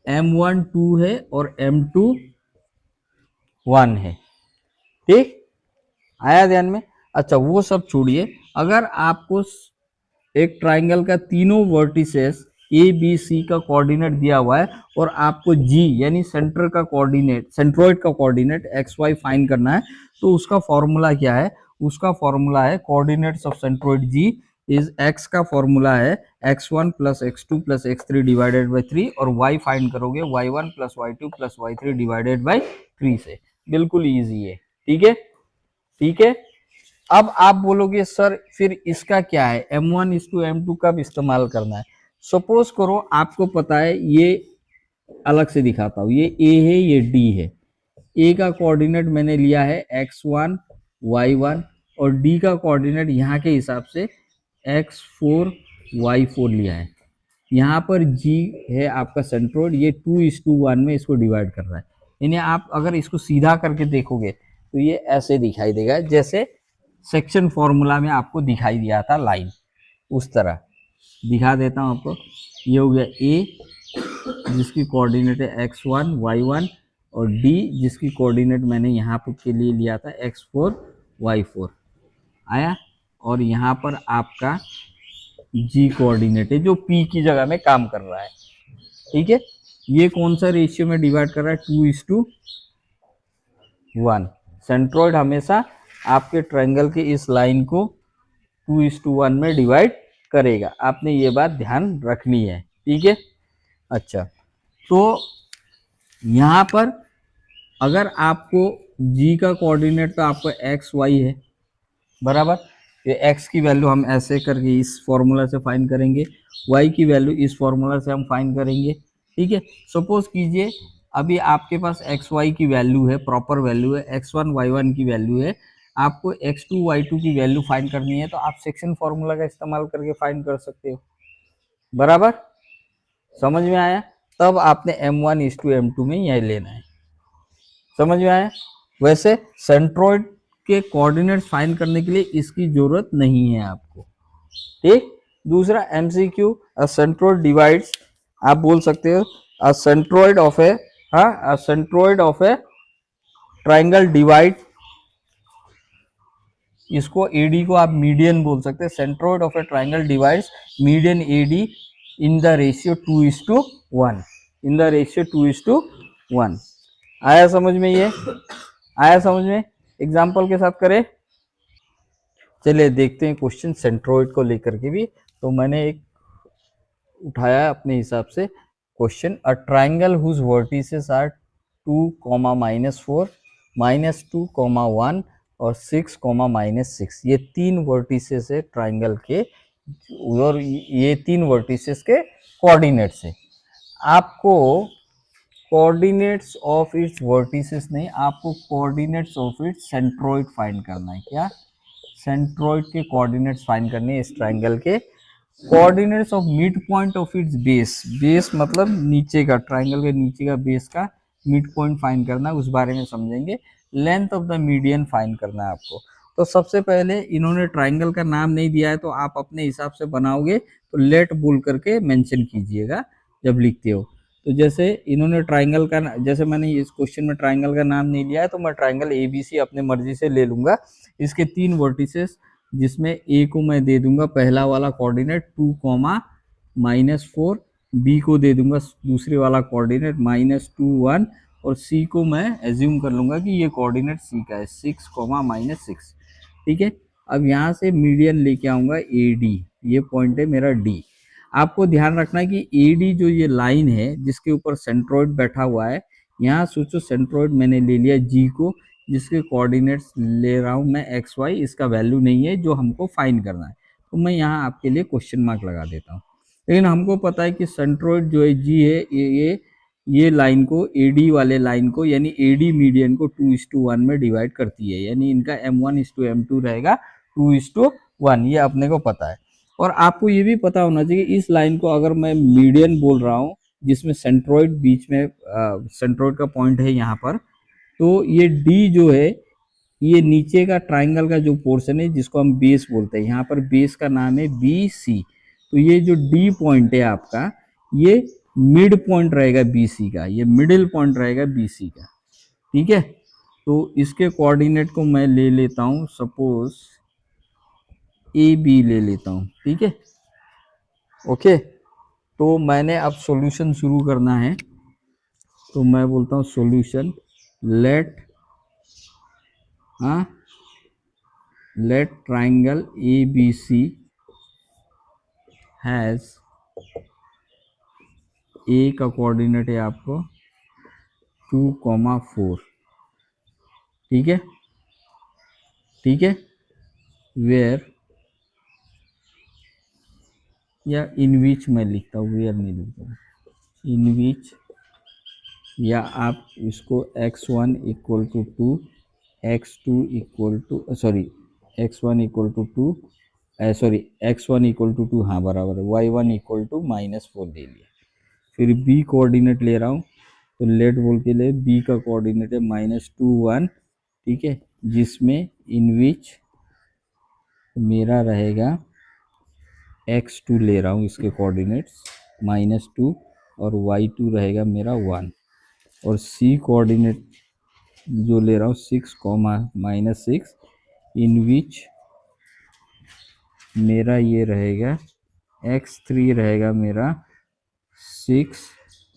M1 2 है और M2 1 है। ठीक, आया ध्यान में। अच्छा वो सब छोड़िए, अगर आपको एक ट्राइंगल का तीनों वर्टिसेस ए बी सी का कोऑर्डिनेट दिया हुआ है और आपको जी यानी सेंटर का कोऑर्डिनेट, सेंट्रोइड का कोऑर्डिनेट एक्स वाई फाइंड करना है, तो उसका फॉर्मूला क्या है? उसका फॉर्मूला है coordinates of centroid G is X का फॉर्मूला है x1 plus x2 plus x3 divided by 3 और y फाइंड करोगे y1 plus y2 plus y3 divided by 3 से। बिल्कुल इजी है। ठीक है, ठीक है। अब आप बोलोगे सर फिर इसका क्या है, M1:M2 कब इस्तेमाल करना है? सपोज करो आपको पता है, ये अलग से दिखाता हूं, ये A है ये D है। A का कोऑर्डिनेट मैंने लिया है x1 y1 और D का कोऑर्डिनेट यहाँ के हिसाब से x4 y4 लिया है। यहाँ पर G है आपका सेंट्रोइड, ये 2:1 में इसको डिवाइड कर रहा है। यानी आप अगर इसको सीधा करके देखोगे तो ये ऐसे दिखाई देगा जैसे सेक्शन फॉर्मूला में आपको दिखाई दिया था लाइन, उस तरह दिखा देता हूं आपको। ये हो गया A जिसकी कोऑर्डिनेट है x1 y1 और D जिसकी कोऑर्डिनेट मैंने यहाँ पर के लिए लिया था x4 y4 आया, और यहाँ पर आपका G कोऑर्डिनेट है जो P की जगह में काम कर रहा है। ठीक है, ये कौन सा रेशियो में डिवाइड कर रहा है? 2:1। सेंट्रोइड हमेशा आपके ट्रायंगल की इस लाइन को 2:1 में डिवाइड करेगा। आपने ये बात ध्यान रखनी है। ठीक है, अच्छा तो यहाँ पर अगर आपको G का कोऑर्डिनेट तो आपको एक्स वाई है बराबर, ये x की वैल्यू हम ऐसे करके इस फॉर्मूला से फाइंड करेंगे, y की वैल्यू इस फॉर्मूला से हम फाइंड करेंगे। ठीक है, सपोज कीजिए अभी आपके पास एक्स वाई की वैल्यू है, प्रॉपर वैल्यू है, x1 y1 की वैल्यू है, आपको x2 y2 की वैल्यू फाइंड करनी है तो आप सेक्शन फॉर्मूला का इस्तेमाल करके फाइंड कर सकते हो। बराबर, समझ में आया? तब आपने M1:M2 में यह लेना है। समझ में आया? वैसे सेंट्रोइड के कोऑर्डिनेट फाइंड करने के लिए इसकी जरूरत नहीं है आपको। ठीक, दूसरा MCQ, अ सेंट्रोइड डिवाइड्स, आप बोल सकते हो a centroid of a, a centroid of a triangle divide, इसको AD को आप मीडियन बोल सकते हैं। Centroid of a triangle divides median AD in the ratio 2:1, in the ratio 2:1। आया समझ में? ये आया समझ में? एग्जाम्पल के साथ करें। चलिए देखते हैं क्वेश्चन सेंट्रोइड को लेकर के भी। तो मैंने एक उठाया अपने हिसाब से question, a triangle whose vertices are 2, -4, -2, 1 और 6, -6। ये 3 वर्टिसेस है ट्राइंगल के और ये 3 वर्टिसेस के कोऑर्डिनेट्स है। आपको कोऑर्डिनेट्स ऑफ इट्स वर्टिसेस नहीं, आपको coordinates of its centroid find करना है। क्या? सेंट्रोइड के कोऑर्डिनेट्स फाइंड करने हैं इस ट्राइंगल के। Coordinates of mid point of its base, base मतलब नीचे का, ट्राइंगल के नीचे का बेस का मिड पॉइंट फाइंड करना है, उस बारे में समझेंगे। Length of the median find करना है आपको। तो सबसे पहले इन्होंने ट्राइंगल का नाम नहीं दिया है, तो आप अपने हिसाब से बनाओगे तो लेट बोल करके मेंशन कीजिएगा जब लिखते हो। तो जैसे इन्होंने ट्राइंगल का, जैसे मैंने इस क्वेश्चन में ट्राइंगल का नाम नहीं लिया है, तो मैं ट्राइंगल ABC अपने मर्जी से ले लूंगा। इसके 3 वर्टिसेस, जिसमें ए को मैं दे दूंगा पहला वाला कोऑर्डिनेट 2, -4, बी को दे दूंगा दूसरे वाला कोऑर्डिनेट -2, 1, और सी को मैं एज्यूम कर लूंगा कि ये कोऑर्डिनेट सी का है 6, -6। ठीक है। अब यहाँ से मीडियन लेके आऊंगा AD, ये पॉइंट है मेरा D। आपको ध्यान रखना है कि AD जो ये लाइन है जिसके ऊपर सेंट्रोइड बैठा हुआ है, यहाँ सोचो सेंट्रोइड मैंने ले लिया G को, जिसके कोऑर्डिनेट्स ले रहा हूँ मैं XY, इसका वैल्यू नहीं है जो हमको फाइंड करना है, तो मैं यहाँ आपके लिए क्वेश्चन मार्क लगा देता हूँ। लेकिन हमको पता है कि सेंट्रोइड जो है G है, ये लाइन को AD वाले लाइन को, यानी AD मीडियन को 2:1 में डिवाइड करती है, यानी इनका M1:M2 रहेगा 2:1, ये अपने को पता है। और आपको ये भी पता होना चाहिए इस लाइन को अगर मैं मीडियन बोल रहा हूँ, जिसमें सेंट्रोइड बीच में, सेंट्रोइड का पॉइंट है यहाँ पर, तो ये D जो है, ये नीचे का ट्राइंगल का जो पोर्शन है जिसको हम बेस बोलते हैं, यहाँ पर बेस का नाम है BC। तो ये जो D पॉइंट है आपका, ये मिड पॉइंट रहेगा BC का, ये मिडिल पॉइंट रहेगा BC का। ठीक है। तो इसके कोऑर्डिनेट को मैं ले लेता हूँ, सपोज AB ले लेता हूँ। ठीक है। ओके। तो मैंने अब सॉल्यूशन शुरू करना है, तो मैं बोलता हूँ solution let triangle ABC has, A का कोऑर्डिनेट है आपको 2, 4। ठीक है। ठीक है। वेयर, या इन विच मैं लिखता हूँ, वेयर नहीं लिखता हूँ, इन विच, या आप इसको x1 = 2, x2 = sorry x1 = 2, x1 = 2, हाँ बराबर है, y1 = -4 ले लिया। फिर b कोऑर्डिनेट ले रहा हूँ, तो लेट बोल के ले, b का कोऑर्डिनेट है -2, 1। ठीक है। जिसमें इन विच मेरा रहेगा x2 ले रहा हूँ, इसके कोऑर्डिनेट्स -2, और y2 रहेगा मेरा 1, और c कोऑर्डिनेट जो ले रहा हूँ 6, -6, इन विच मेरा ये रहेगा x3 रहेगा मेरा 6,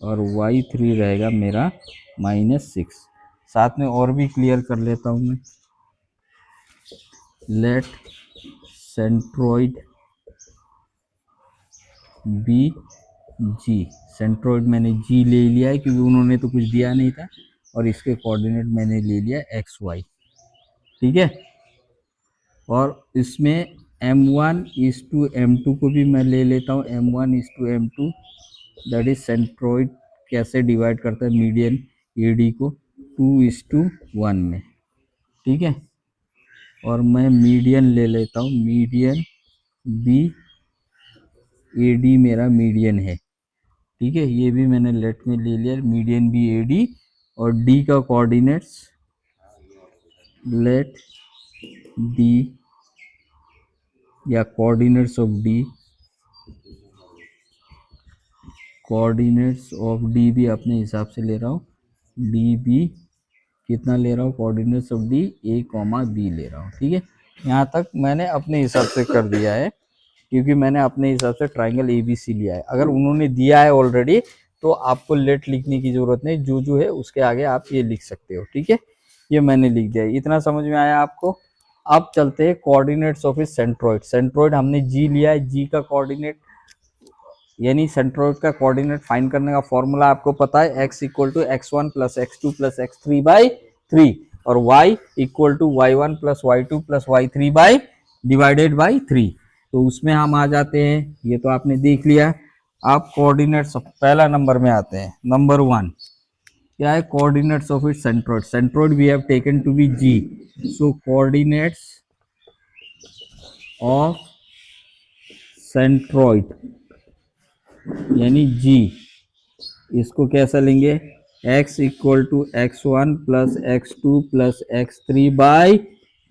और y3 रहेगा मेरा -6। साथ में और भी क्लियर कर लेता हूँ मैं, लेट सेंट्रोइड BG, सेंट्रोइड मैंने G ले लिया है क्योंकि उन्होंने तो कुछ दिया नहीं था, और इसके कोऑर्डिनेट मैंने ले लिया XY। ठीक है। और इसमें M1:M2 को भी मैं ले लेता हूँ, M1:M2, दैट इज सेंट्रोइड कैसे डिवाइड करता है मीडियन AD को 2:1 में। ठीक है। और मैं मीडियन ले लेता हूँ, मीडियन BAD मेरा मीडियन है। ठीक है। ये भी मैंने लेट में ले लिया, मीडियन BAD, और D का कोऑर्डिनेट्स लेट D, या coordinates of D, coordinates of D भी अपने हिसाब से ले रहा हूँ, DB कितना ले रहा हूँ, coordinates of D A, B ले रहा हूँ। ठीक है। यहाँ तक मैंने अपने हिसाब से कर दिया है, क्योंकि मैंने अपने हिसाब से ट्राइंगल ABC लिया है। अगर उन्होंने दिया है ऑलरेडी तो आपको लेट लिखने की जरूरत नहीं, जो है उसके आगे आप ये लिख सकते हो। ठीक है। ये मैंने लिख दिया, इतना समझ में आया आपको। अब चलते हैं कोऑर्डिनेट्स ऑफ इस सेंट्रोइड। सेंट्रोइड हमने G लिया है, G का कोऑर्डिनेट, यानी सेंट्रोइड का कोऑर्डिनेट फाइंड करने का फॉर्मूला आपको पता है, x = x1 + x2 + x3/3, और y = y1 + y2 + y3/3। तो उसमें हम आ जाते हैं, ये तो आपने देख लिया। आप कोऑर्डिनेट्स पहला नंबर में आते हैं, नंबर 1 क्या है, coordinates of its centroid. Centroid we have taken to be G, so coordinates of centroid यानी जी, इसको कैसा लेंगे, x equal to x1 plus x2 plus x3 by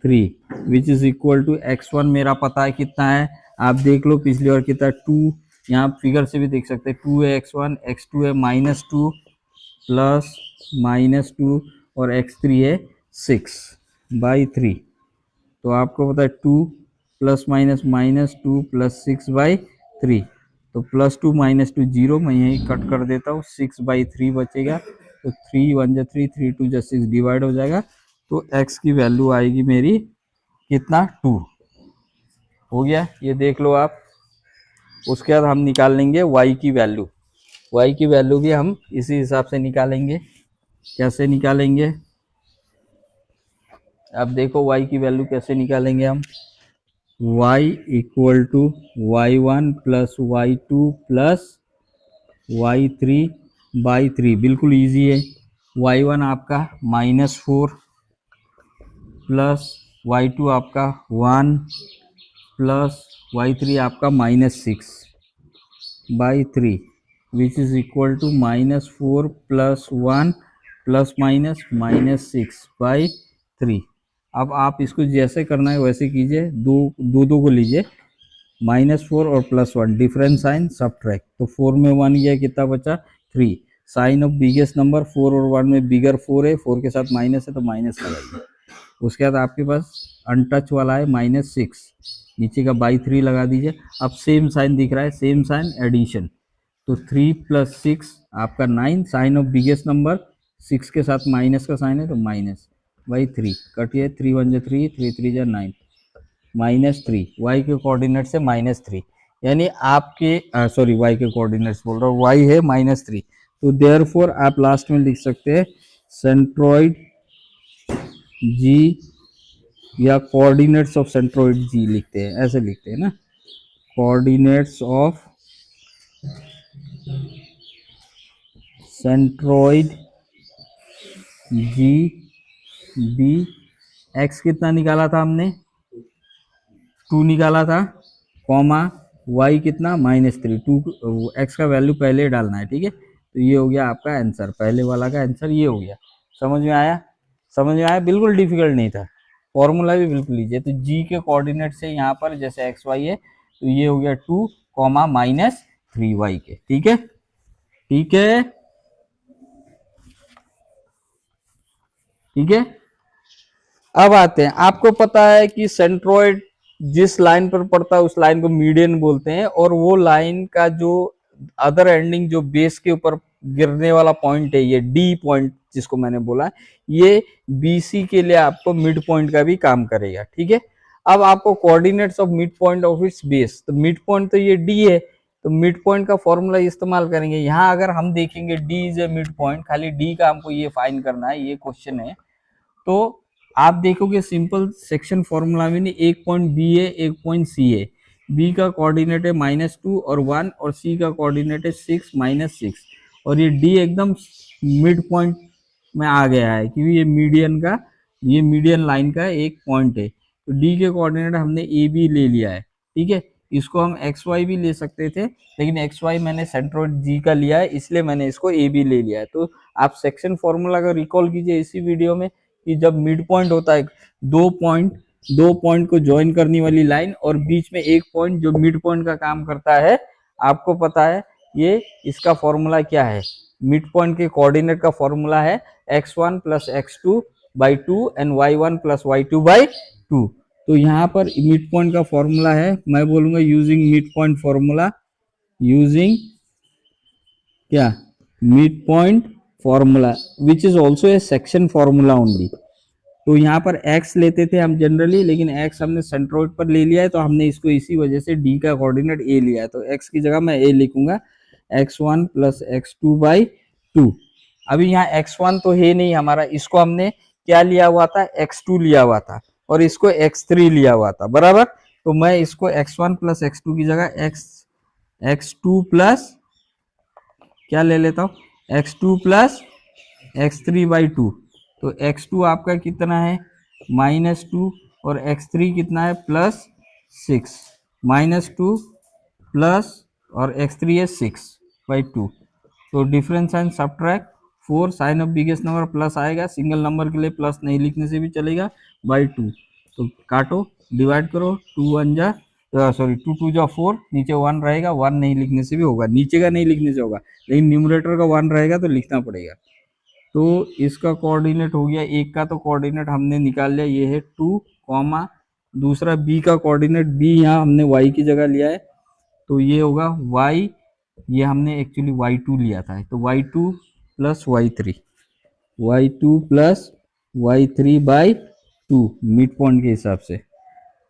3 which is equal to x1 मेरा पता है कितना है, आप देख लो पिछली बार कितना 2, यहाँ फिगर से भी देख सकते हैं 2 है x1, x2 है -2 प्लस -2 और x3 है 6 बाई 3। तो आपको पता है 2 प्लस माइनस -2 प्लस 6 बाई 3, तो +2 -2 0, मैं यही कट कर देता हूँ, 6 बाई 3 बचेगा, तो 3 1 जा 3, 3 2 जा 6 डिवाइड हो जाएगा, तो x की वैल्यू आएगी मेरी कितना 2 हो गया, ये देख लो आप। उसके बाद हम निकाल लेंगे y की वैल्यू, y की वैल्यू भी हम इसी हिसाब से निकालेंगे। कैसे निकालेंगे, अब देखो y की वैल्यू कैसे निकालेंगे हम, y equal to y1 plus y2 plus y3 by 3, बिल्कुल इजी है। y1 आपका -4 प्लस y2 आपका 1 प्लस y3 आपका -6 by 3 which is equal to -4 plus 1 plus -6 by 3। अब आप इसको जैसे करना है वैसे कीजिए, दो को लीजिए, -4 और +1 डिफरेंस साइन सब्ट्रैक्ट, तो 4 में 1 गया, कितना बचा 3, साइन ऑफ बिगेस्ट नंबर 4 और 1 में बिगर 4 है, 4 के साथ माइनस है तो माइनस लगाइए। उसके बाद आपके पास अनटच वाला है -6, नीचे का बाई 3 लगा दीजिए। अब सेम साइन दिख रहा है, सेम साइन एडिशन, तो 3 + 6 आपका 9, साइन ऑफ बिगेस्ट नंबर 6 के साथ माइनस का साइन है तो माइनस बाई 3, कटिए 3 1 जा 3, 3 3 जा 9, -3, y के कोऑर्डिनेट से -3, यानी आपके सॉरी y के कोऑर्डिनेट्स बोल रहा हूँ, y है -3, तो देयरफॉर आप लास्ट में लिख सकते हैं सेंट्रॉइड g, या कोऑर्डिनेट्स ऑफ सेंट्रॉइड g लिखते हैं, ऐसे लिखते हैं ना, coordinates of centroid G B, x कितना निकाला था हमने, 2 निकाला था, कॉमा y कितना -3, 2 x का वैल्यू पहले डालना है, ठीक है। तो ये हो गया आपका आंसर, पहले वाला का आंसर ये हो गया। समझ में आया, समझ में आया, बिल्कुल डिफिकल्ट नहीं था, फॉर्मूला भी बिल्कुल लीजिए। तो g के कोऑर्डिनेट से यहाँ पर जैसे xy है तो ये हो गया 2, -3y के, ठीक है, ठीक है, ठीक है। अब आते हैं, आपको पता है कि सेंट्रॉइड जिस लाइन पर पड़ता है उस लाइन को मीडियन बोलते हैं, और वो लाइन का जो अदर एंडिंग जो बेस के ऊपर गिरने वाला पॉइंट है, ये डी पॉइंट जिसको मैंने बोला, ये बीसी के लिए आपको मिड पॉइंट का भी काम करेगा, ठीक है। अब आपको coordinates of mid point of its base, तो मिड पॉइंट तो ये डी है, तो मिड पॉइंट का फॉर्मूला इस्तेमाल करेंगे। यहाँ अगर हम देखेंगे D is a mid point, खाली डी का हमको ये फाइंड करना है, ये क्वेश्चन है, तो आप देखोगे सिंपल सेक्शन फॉर्मूला में नहीं, एक पॉइंट बी है, एक पॉइंट सी है, बी का कोऑर्डिनेट है -2 और 1, और सी का कोऑर्डिनेट है 6 -6, और ये डी एकदम मिड पॉइंट में आ गया है क्योंकि ये मीडियन का, ये मीडियन लाइन का एक पॉइंट है। तो डी के कोऑर्डिनेट हमने ए बी ले लिया है, ठीक है। इसको हम एक्स वाई भी ले सकते थे, लेकिन एक्स वाई मैंने सेंट्रॉइड जी का लिया है, इसलिए मैंने इसको ए बी ले लिया है। तो आप सेक्शन फॉर्मूला का रिकॉल कीजिए इसी वीडियो में कि जब मिड पॉइंट होता है, दो पॉइंट को ज्वाइन करने वाली लाइन और बीच में एक पॉइंट जो मिड पॉइंट का काम करता है, आपको पता है ये इसका फॉर्मूला क्या है, मिड पॉइंट के कोऑर्डिनेट का फॉर्मूला है x1 + x2 by 2 and y1 + y2 by 2। तो यहाँ पर मिड पॉइंट का फॉर्मूला है, मैं बोलूंगा using mid point formula, using क्या, mid point formula which is also a section formula only. तो यहाँ पर x लेते थे हम जनरली, लेकिन x हमने सेंट्रॉइड पर ले लिया है, तो हमने इसको इसी वजह से d का कोऑर्डिनेट a लिया है, तो x की जगह मैं a लिखूंगा, x1 + x2 बाई 2। अभी यहाँ x1 तो है नहीं हमारा, इसको हमने क्या लिया हुआ था, x2 लिया हुआ था, और इसको x3 लिया हुआ था, बराबर। तो मैं इसको x1 + x2 की जगह x2 प्लस क्या ले लेता हूँ, x2 + x3 बाई 2। तो x2 आपका कितना है -2, और x3 कितना है +6, -2 प्लस और x3 है 6/2। तो difference sign subtract 4 sign of biggest number plus आएगा, सिंगल नंबर के लिए प्लस नहीं लिखने से भी चलेगा, बाई 2। तो काटो, डिवाइड करो, 2 1 जा सॉरी 2 2 जा 4, नीचे 1 रहेगा, 1 नहीं लिखने से भी होगा, नीचे का नहीं लिखने से होगा, लेकिन न्यूमरेटर का 1 रहेगा तो लिखना पड़ेगा। तो इसका कोऑर्डिनेट हो गया, एक का तो कोऑर्डिनेट हमने निकाल लिया, ये है 2 कॉमा, दूसरा बी का कोऑर्डिनेट, बी यहाँ हमने y की जगह लिया है, तो ये होगा y, ये हमने एक्चुअली y2 लिया था, तो y2 plus y3 plus y3/2 mid point के हिसाब से।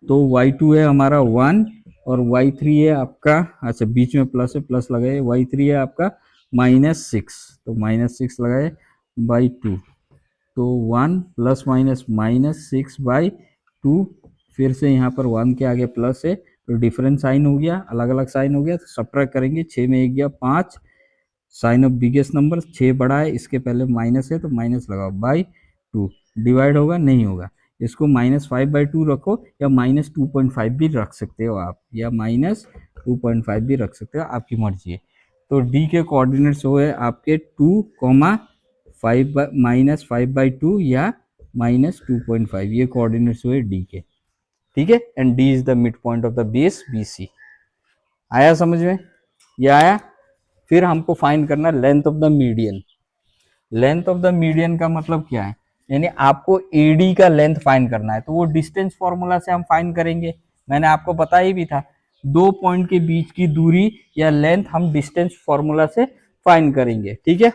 तो y2 है हमारा 1 और y3 है आपका, अच्छा बीच में प्लस है, प्लस लगाए, y3 है आपका -6, तो -6 लगाए बाई 2, तो 1 प्लस माइनस -6/2, फिर से यहाँ पर 1 के आगे प्लस है, तो डिफरेंट साइन हो गया, अलग अलग साइन हो गया, तो सब्ट्रैक्ट करेंगे, 6 में 1 गया 5, साइन ऑफ बिगेस्ट नंबर 6 बड़ा है, इसके पहले माइनस है तो माइनस लगाओ, बाई 2, डिवाइड होगा नहीं होगा, इसको -5/2 रखो, या -2.5 भी रख सकते हो आप, या -2.5 भी रख सकते हो, आपकी मर्जी है। तो डी के कोऑर्डिनेट्स हो है आपके 2, -5/2 या -2.5, ये कोऑर्डिनेट्स हुए डी के, ठीक है। And D is the midpoint of the base BC। आया समझ में, ये आया। फिर हमको फाइंड करना length of the median. Length of the median का मतलब क्या है, यानी आपको AD का लेंथ फाइंड करना है, तो वो डिस्टेंस फॉर्मूला से हम फाइंड करेंगे, मैंने आपको बताया भी था, 2 पॉइंट के बीच की दूरी या लेंथ हम डिस्टेंस फॉर्मूला से फाइंड करेंगे, ठीक है।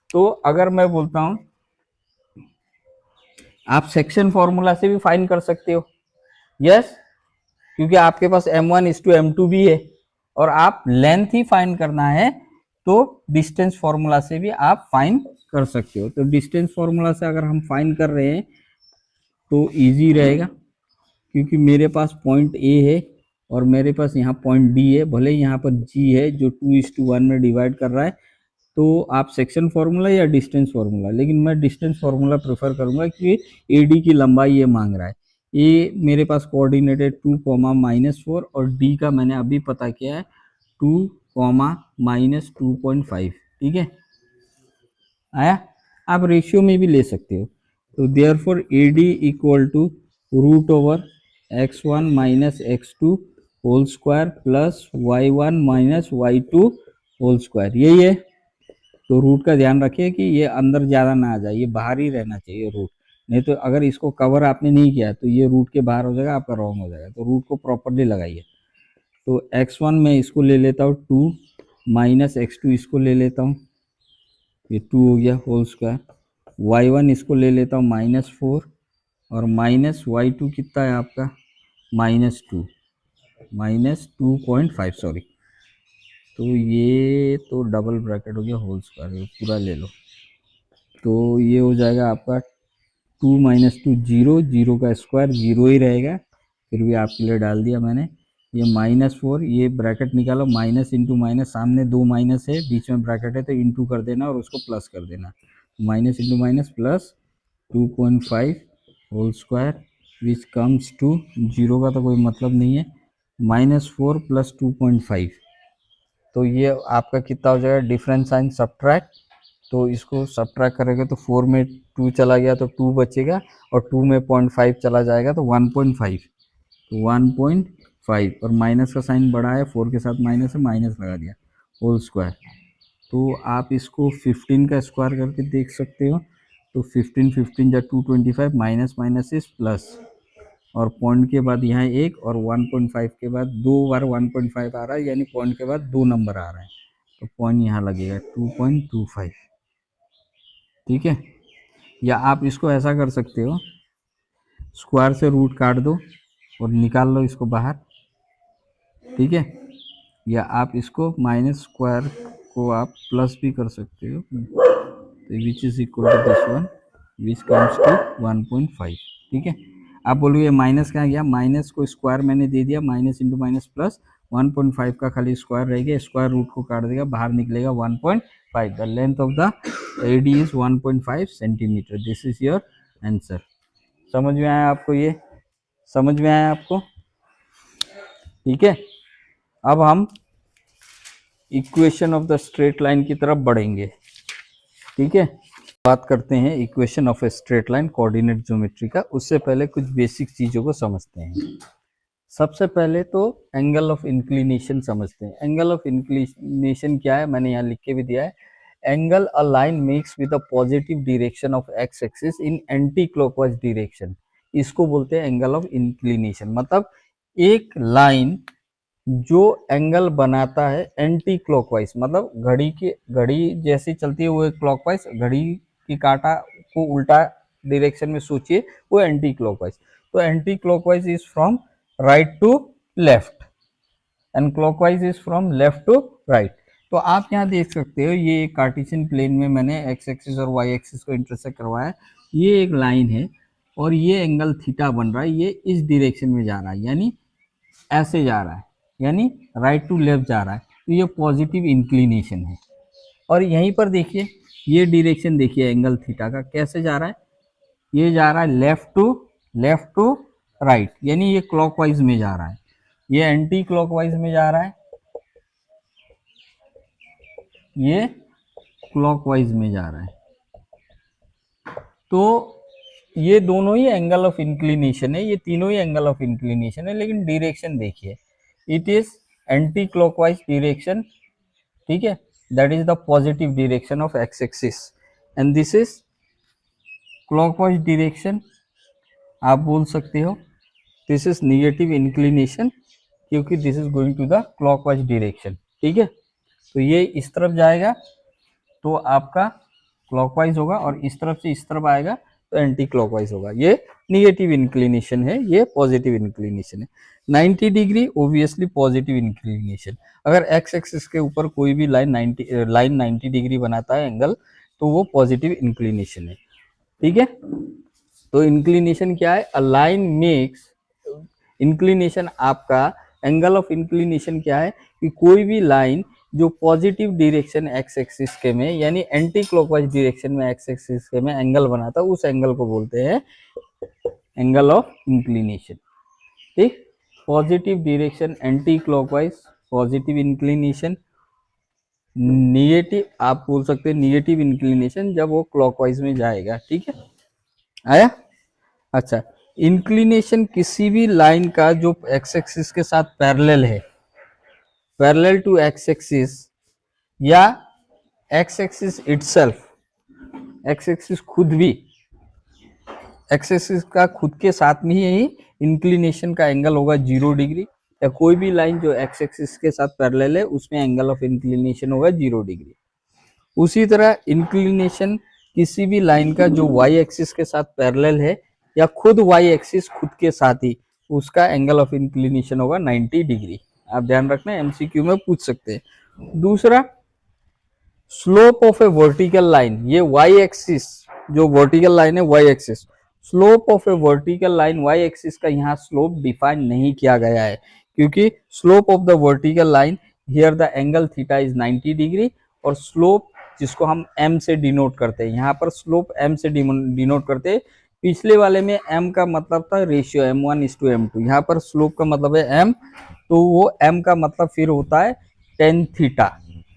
तो अगर मैं बोलता हूं, आप सेक्शन फॉर्मूला से भी फाइंड कर सकते हो, यस, क्योंकि आपके पास M1:M2 भी है, और आप लेंथ ही फाइंड करना है तो डिस्टेंस फॉर्मूला से भी आप फाइंड कर सकते हो। तो डिस्टेंस फॉर्मूला से अगर हम फाइंड कर रहे हैं तो इजी रहेगा, क्योंकि मेरे पास पॉइंट A है और मेरे पास यहाँ पॉइंट D है, भले यहाँ पर G है जो 2:1 में डिवाइड कर रहा है, तो आप सेक्शन फार्मूला या डिस्टेंस फार्मूला, लेकिन मैं डिस्टेंस फार्मूला प्रेफर करूंगा क्योंकि AD की लंबाई ये मांग रहा है। ये मेरे पास कोऑर्डिनेट है 2, -4, और D का मैंने अभी पता किया है 2, -2.5, ठीक है, आया। आप रेशियो में भी ले सकते हो, तो therefore AD equal to √x1 - x2 whole square plus y1 - y2 whole square, यही है। तो रूट का ध्यान रखिए कि ये अंदर ज़्यादा ना आ जाए, ये बाहर ही रहना चाहिए रूट, नहीं तो अगर इसको कवर आपने नहीं किया तो ये रूट के बाहर हो जाएगा, आपका रॉन्ग हो जाएगा, तो रूट को प्रॉपरली लगाइए। तो x1 में इसको ले लेता हूँ 2, -x2 इसको ले लेता हूँ, ये 2 हो गया होल स्क्वायर, y1 इसको ले लेता हूँ -4, और -y2 कितना है आपका -2, -2.5 सॉरी, तो ये तो डबल ब्रैकेट हो गया होल स्क्वायर, ये पूरा ले लो, तो ये हो जाएगा आपका 2 - 2 0, 0 का स्क्वायर 0 ही रहेगा, फिर भी आपके लिए डाल दिया मैंने, ये -4, ये ब्रैकेट निकालो, माइनस इंटू माइनस, सामने 2 माइनस है, बीच में ब्रैकेट है, तो इंटू कर देना और उसको प्लस कर देना, minus into minus plus 2.5 whole square which comes to 0 का तो कोई मतलब नहीं है, -4 + 2.5, तो ये आपका कितना हो जाएगा, डिफरेंस साइन सब्ट्रैक्ट, तो इसको सब्ट्रैक्ट करेंगे तो 4 में 2 चला गया तो 2 बचेगा, और 2 में 0.5 चला जाएगा तो 1.5, तो 1.5, और माइनस का साइन बड़ा है, 4 के साथ माइनस है, माइनस लगा दिया होल स्क्वायर। तो आप इसको 15 का स्क्वायर करके देख सकते हो, तो 15 जा 225, माइनस माइनस इस प्लस, और पॉइंट के बाद यहाँ एक, और 1.5 के बाद 2 बार 1.5 आ रहा है, यानी पॉइंट के बाद 2 नंबर आ रहे हैं, तो पॉइंट यहाँ लगेगा 2.25, ठीक है। या आप इसको ऐसा कर सकते हो, स्क्वायर से रूट काट दो और निकाल लो इसको बाहर, ठीक है, या आप इसको माइनस स्क्वायर को आप प्लस भी कर सकते हो, तो which is equal to this one which comes to 1.5, ठीक है। आप बोलोगे माइनस कहाँ गया, माइनस को स्क्वायर मैंने दे दिया, माइनस इंटू माइनस प्लस 1.5 का खाली स्क्वायर रहेगा, स्क्वायर रूट को काट देगा, बाहर निकलेगा 1.5, the length of the AD is 1.5 centimetre, this is your answer. समझ में आया आपको, ये समझ में आया आपको, ठीक है। अब हम equation of the straight line की तरफ बढ़ेंगे। ठीक है, बात करते हैं equation of a straight line coordinate geometry का। उससे पहले कुछ बेसिक चीजों को समझते हैं। सबसे पहले तो एंगल ऑफ इंक्लिनेशन समझते हैं। एंगल ऑफ इंक्लिनेशन क्या है, मैंने यहाँ लिख के भी दिया है। Angle a line makes with a positive direction of X axis in anti clockwise direction, इसको बोलते हैं एंगल ऑफ इंक्लिनेशन। मतलब एक लाइन जो एंगल बनाता है एंटी क्लॉकवाइज, मतलब घड़ी जैसी चलती है वो क्लॉकवाइज, घड़ी की कांटा को उल्टा डायरेक्शन में सोचिए, वो एंटी क्लॉकवाइज। तो anticlockwise is from right to left and clockwise is from left to right. तो आप यहाँ देख सकते हो, ये कार्टेशियन प्लेन में मैंने एक्स एक्सिस और वाई एक्सिस को इंटरसेक्ट करवाया है। ये एक लाइन है और ये एंगल थीटा बन रहा है, ये इस डायरेक्शन में जा रहा है, यानी ऐसे जा रहा है, यानी राइट टू लेफ्ट जा रहा है। तो ये पॉजिटिव इंक्लिनेशन है। और यहीं पर देखिए, ये डायरेक्शन देखिए एंगल थीटा का कैसे जा रहा है, ये जा रहा है लेफ्ट टू राइट, यानी ये क्लॉकवाइज में जा रहा है, ये एंटी क्लॉकवाइज में जा रहा है, ये क्लॉकवाइज में जा रहा है। तो ये दोनों ही एंगल ऑफ इंक्लिनेशन है, ये तीनों ही एंगल ऑफ इंक्लिनेशन है, लेकिन डायरेक्शन देखिए, it is anticlockwise direction. ठीक है, that is the positive direction of X axis and this is clockwise direction. आप बोल सकते हो दिस इज निगेटिव इंक्लिनेशन, क्योंकि this is going to the clockwise direction. ठीक है, तो ये इस तरफ जाएगा तो आपका क्लॉकवाइज होगा, और इस तरफ से इस तरफ आएगा तो एंटी क्लॉकवाइज होगा। ये निगेटिव इंक्लिनेशन है, ये पॉजिटिव इंक्लिनेशन है। 90 डिग्री ओब्वियसली पॉजिटिव इंक्लिनेशन। अगर एक्स एक्सिस के ऊपर कोई भी लाइन 90 डिग्री बनाता है एंगल, तो वो पॉजिटिव इंक्लिनेशन है। ठीक है, तो इंक्लिनेशन क्या है, अ लाइन मेक्स, इंक्लिनेशन आपका एंगल ऑफ इंक्लिनेशन क्या है कि कोई भी लाइन जो पॉजिटिव डायरेक्शन एक्स एक्सिस के में, यानी एंटी क्लॉकवाइज डायरेक्शन में एक्स एक्सिस के में एंगल बनाता है, उस एंगल को बोलते हैं एंगल ऑफ इंक्लिनेशन। ठीक, positive direction anti clockwise positive inclination, negative आप बोल सकते हैं निगेटिव इंक्लिनेशन जब वो क्लॉकवाइज में जाएगा। ठीक है, आया। अच्छा, इंक्लिनेशन किसी भी लाइन का जो एक्स एक्सिस के साथ पैरेलल है, पैरेलल टू एक्स एक्सिस, या x axis itself, x axis खुद भी, एक्स एक्सिस का खुद के साथ में ही इंक्लिनेशन का एंगल होगा 0 डिग्री, या कोई भी लाइन जो एक्स एक्सिस के साथ पैरेलल है उसमें एंगल ऑफ इंक्लिनेशन होगा 0 डिग्री। उसी तरह इंक्लिनेशन किसी भी लाइन का जो वाई एक्सिस के साथ पैरेलल है, या खुद वाई एक्सिस खुद के साथ ही, उसका एंगल ऑफ इंक्लिनेशन होगा 90 डिग्री। आप ध्यान रखना, एमसीक्यू में पूछ सकते हैं। दूसरा, slope of a vertical line, ये वाई एक्सिस जो वर्टिकल लाइन है Y axis, slope of a vertical line Y axis का यहाँ स्लोप डिफाइन नहीं किया गया है, क्योंकि slope of the vertical line here the angle theta is 90 degree, और स्लोप जिसको हम m से डिनोट करते हैं, यहाँ पर स्लोप m से डिनोट करते हैं। पिछले वाले में m का मतलब था रेशियो m1:m2, यहाँ पर स्लोप का मतलब है m, तो वो m का मतलब फिर होता है tan थीटा,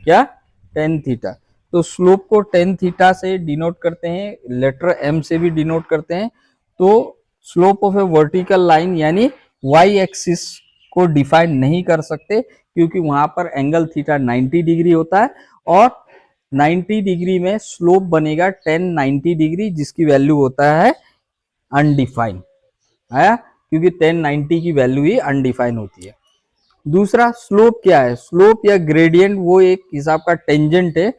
क्या tan थीटा। तो स्लोप को tan थीटा से डिनोट करते हैं, लेटर m से भी डिनोट करते हैं। तो slope of a vertical line यानी y एक्सिस को डिफाइन नहीं कर सकते, क्योंकि वहां पर एंगल थीटा 90 डिग्री होता है, और 90 डिग्री में स्लोप बनेगा tan 90 डिग्री, जिसकी वैल्यू होता है अनडिफाइन, आया, क्योंकि tan 90 की वैल्यू ही अनडिफाइन होती है। दूसरा, स्लोप क्या है, स्लोप या ग्रेडियंट वो एक हिसाब का टेंजेंट है।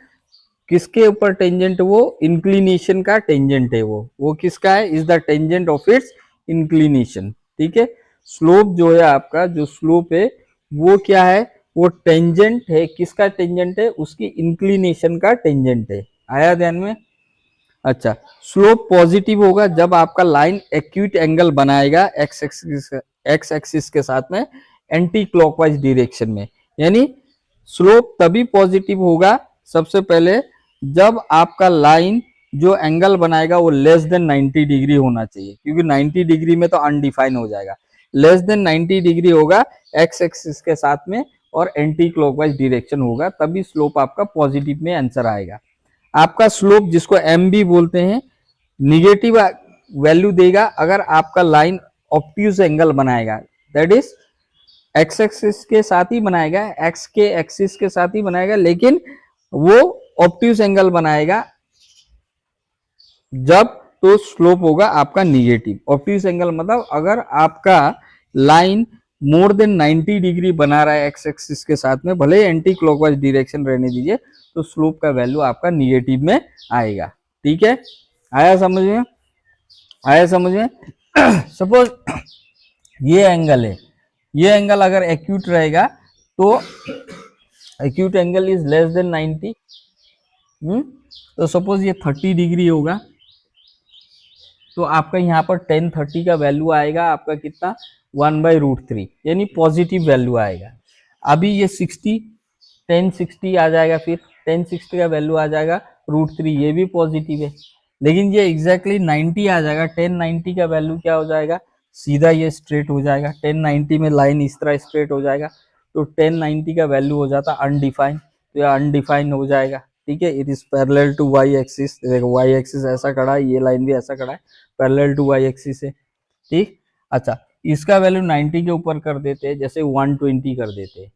किसके ऊपर टेंजेंट, वो इंक्लिनेशन का टेंजेंट है, वो किसका है, is the tangent of its inclination. ठीक है, स्लोप जो है आपका, जो स्लोप है वो क्या है, वो टेंजेंट है, किसका टेंजेंट है, उसकी इंक्लिनेशन का टेंजेंट है। आया ध्यान में। अच्छा, स्लोप पॉजिटिव होगा जब आपका लाइन एक्यूट एंगल बनाएगा एक्स एक्सिस के साथ में एंटी क्लॉकवाइज डायरेक्शन में, यानी स्लोप तभी पॉजिटिव होगा सबसे पहले जब आपका लाइन जो एंगल बनाएगा वो लेस देन 90 डिग्री होना चाहिए, क्योंकि 90 डिग्री में तो अनडिफाइन हो जाएगा। लेस देन 90 डिग्री होगा एक्स एक्सिस के साथ में, और एंटी क्लॉकवाइज डायरेक्शन होगा, तभी स्लोप आपका पॉजिटिव में आंसर आएगा। आपका स्लोप जिसको एम भी बोलते हैं निगेटिव वैल्यू देगा अगर आपका लाइन ऑब्ट्यूज एंगल बनाएगा, दैट इज एक्स एक्सिस के साथ ही बनाएगा, एक्स के एक्सिस के साथ ही बनाएगा, लेकिन वो ऑब्ट्यूज एंगल बनाएगा जब तो स्लोप होगा आपका निगेटिव। ऑब्ट्यूज एंगल मतलब अगर आपका लाइन मोर देन 90 डिग्री बना रहा है एक्स एक्सिस के साथ में, भले एंटी क्लॉकवाइज डायरेक्शन रहने दीजिए, तो स्लोप का वैल्यू आपका निगेटिव में आएगा। ठीक है, आया समझ में? आया समझ में? सपोज ये एंगल है, ये एंगल अगर एक्यूट रहेगा तो acute angle is less than 90, तो सपोज ये 30 डिग्री होगा, तो आपका यहाँ पर tan 30 का वैल्यू आएगा आपका कितना 1/√3, यानी पॉजिटिव वैल्यू आएगा। अभी ये 60 tan 60 आ जाएगा, फिर tan 60 का वैल्यू आ जाएगा √3, ये भी पॉजिटिव है। लेकिन ये एग्जैक्टली 90 आ जाएगा, tan 90 का वैल्यू क्या हो जाएगा, सीधा ये स्ट्रेट हो जाएगा। tan 90 में लाइन इस तरह स्ट्रेट हो जाएगा, तो tan 90 का वैल्यू हो जाता अनडिफाइंड, तो यह अनडिफाइंड हो जाएगा। ठीक है, it is parallel to Y axis, देखो वाई एक्सिस ऐसा खड़ा है, ये लाइन भी ऐसा खड़ा है, पैरेलल टू वाई एक्सिस है। ठीक, अच्छा इसका वैल्यू 90 के ऊपर कर देते हैं, जैसे 120 कर देते हैं,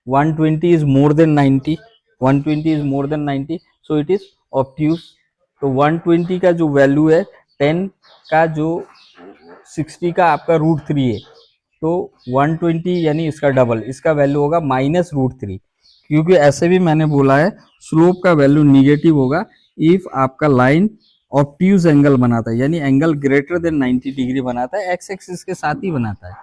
120 is more than 90, 120 is more than 90, so it is obtuse. तो 120 का जो वैल्यू है 10 का जो 60 का आपका √3 है, तो 120 यानी इसका डबल, इसका वैल्यू होगा -√3, क्योंकि ऐसे भी मैंने बोला है स्लोप का वैल्यू निगेटिव होगा इफ आपका लाइन ऑब्ट्यूज एंगल बनाता है, यानी एंगल ग्रेटर देन 90 डिग्री बनाता है, एक्स एक्सिस के साथ ही बनाता है।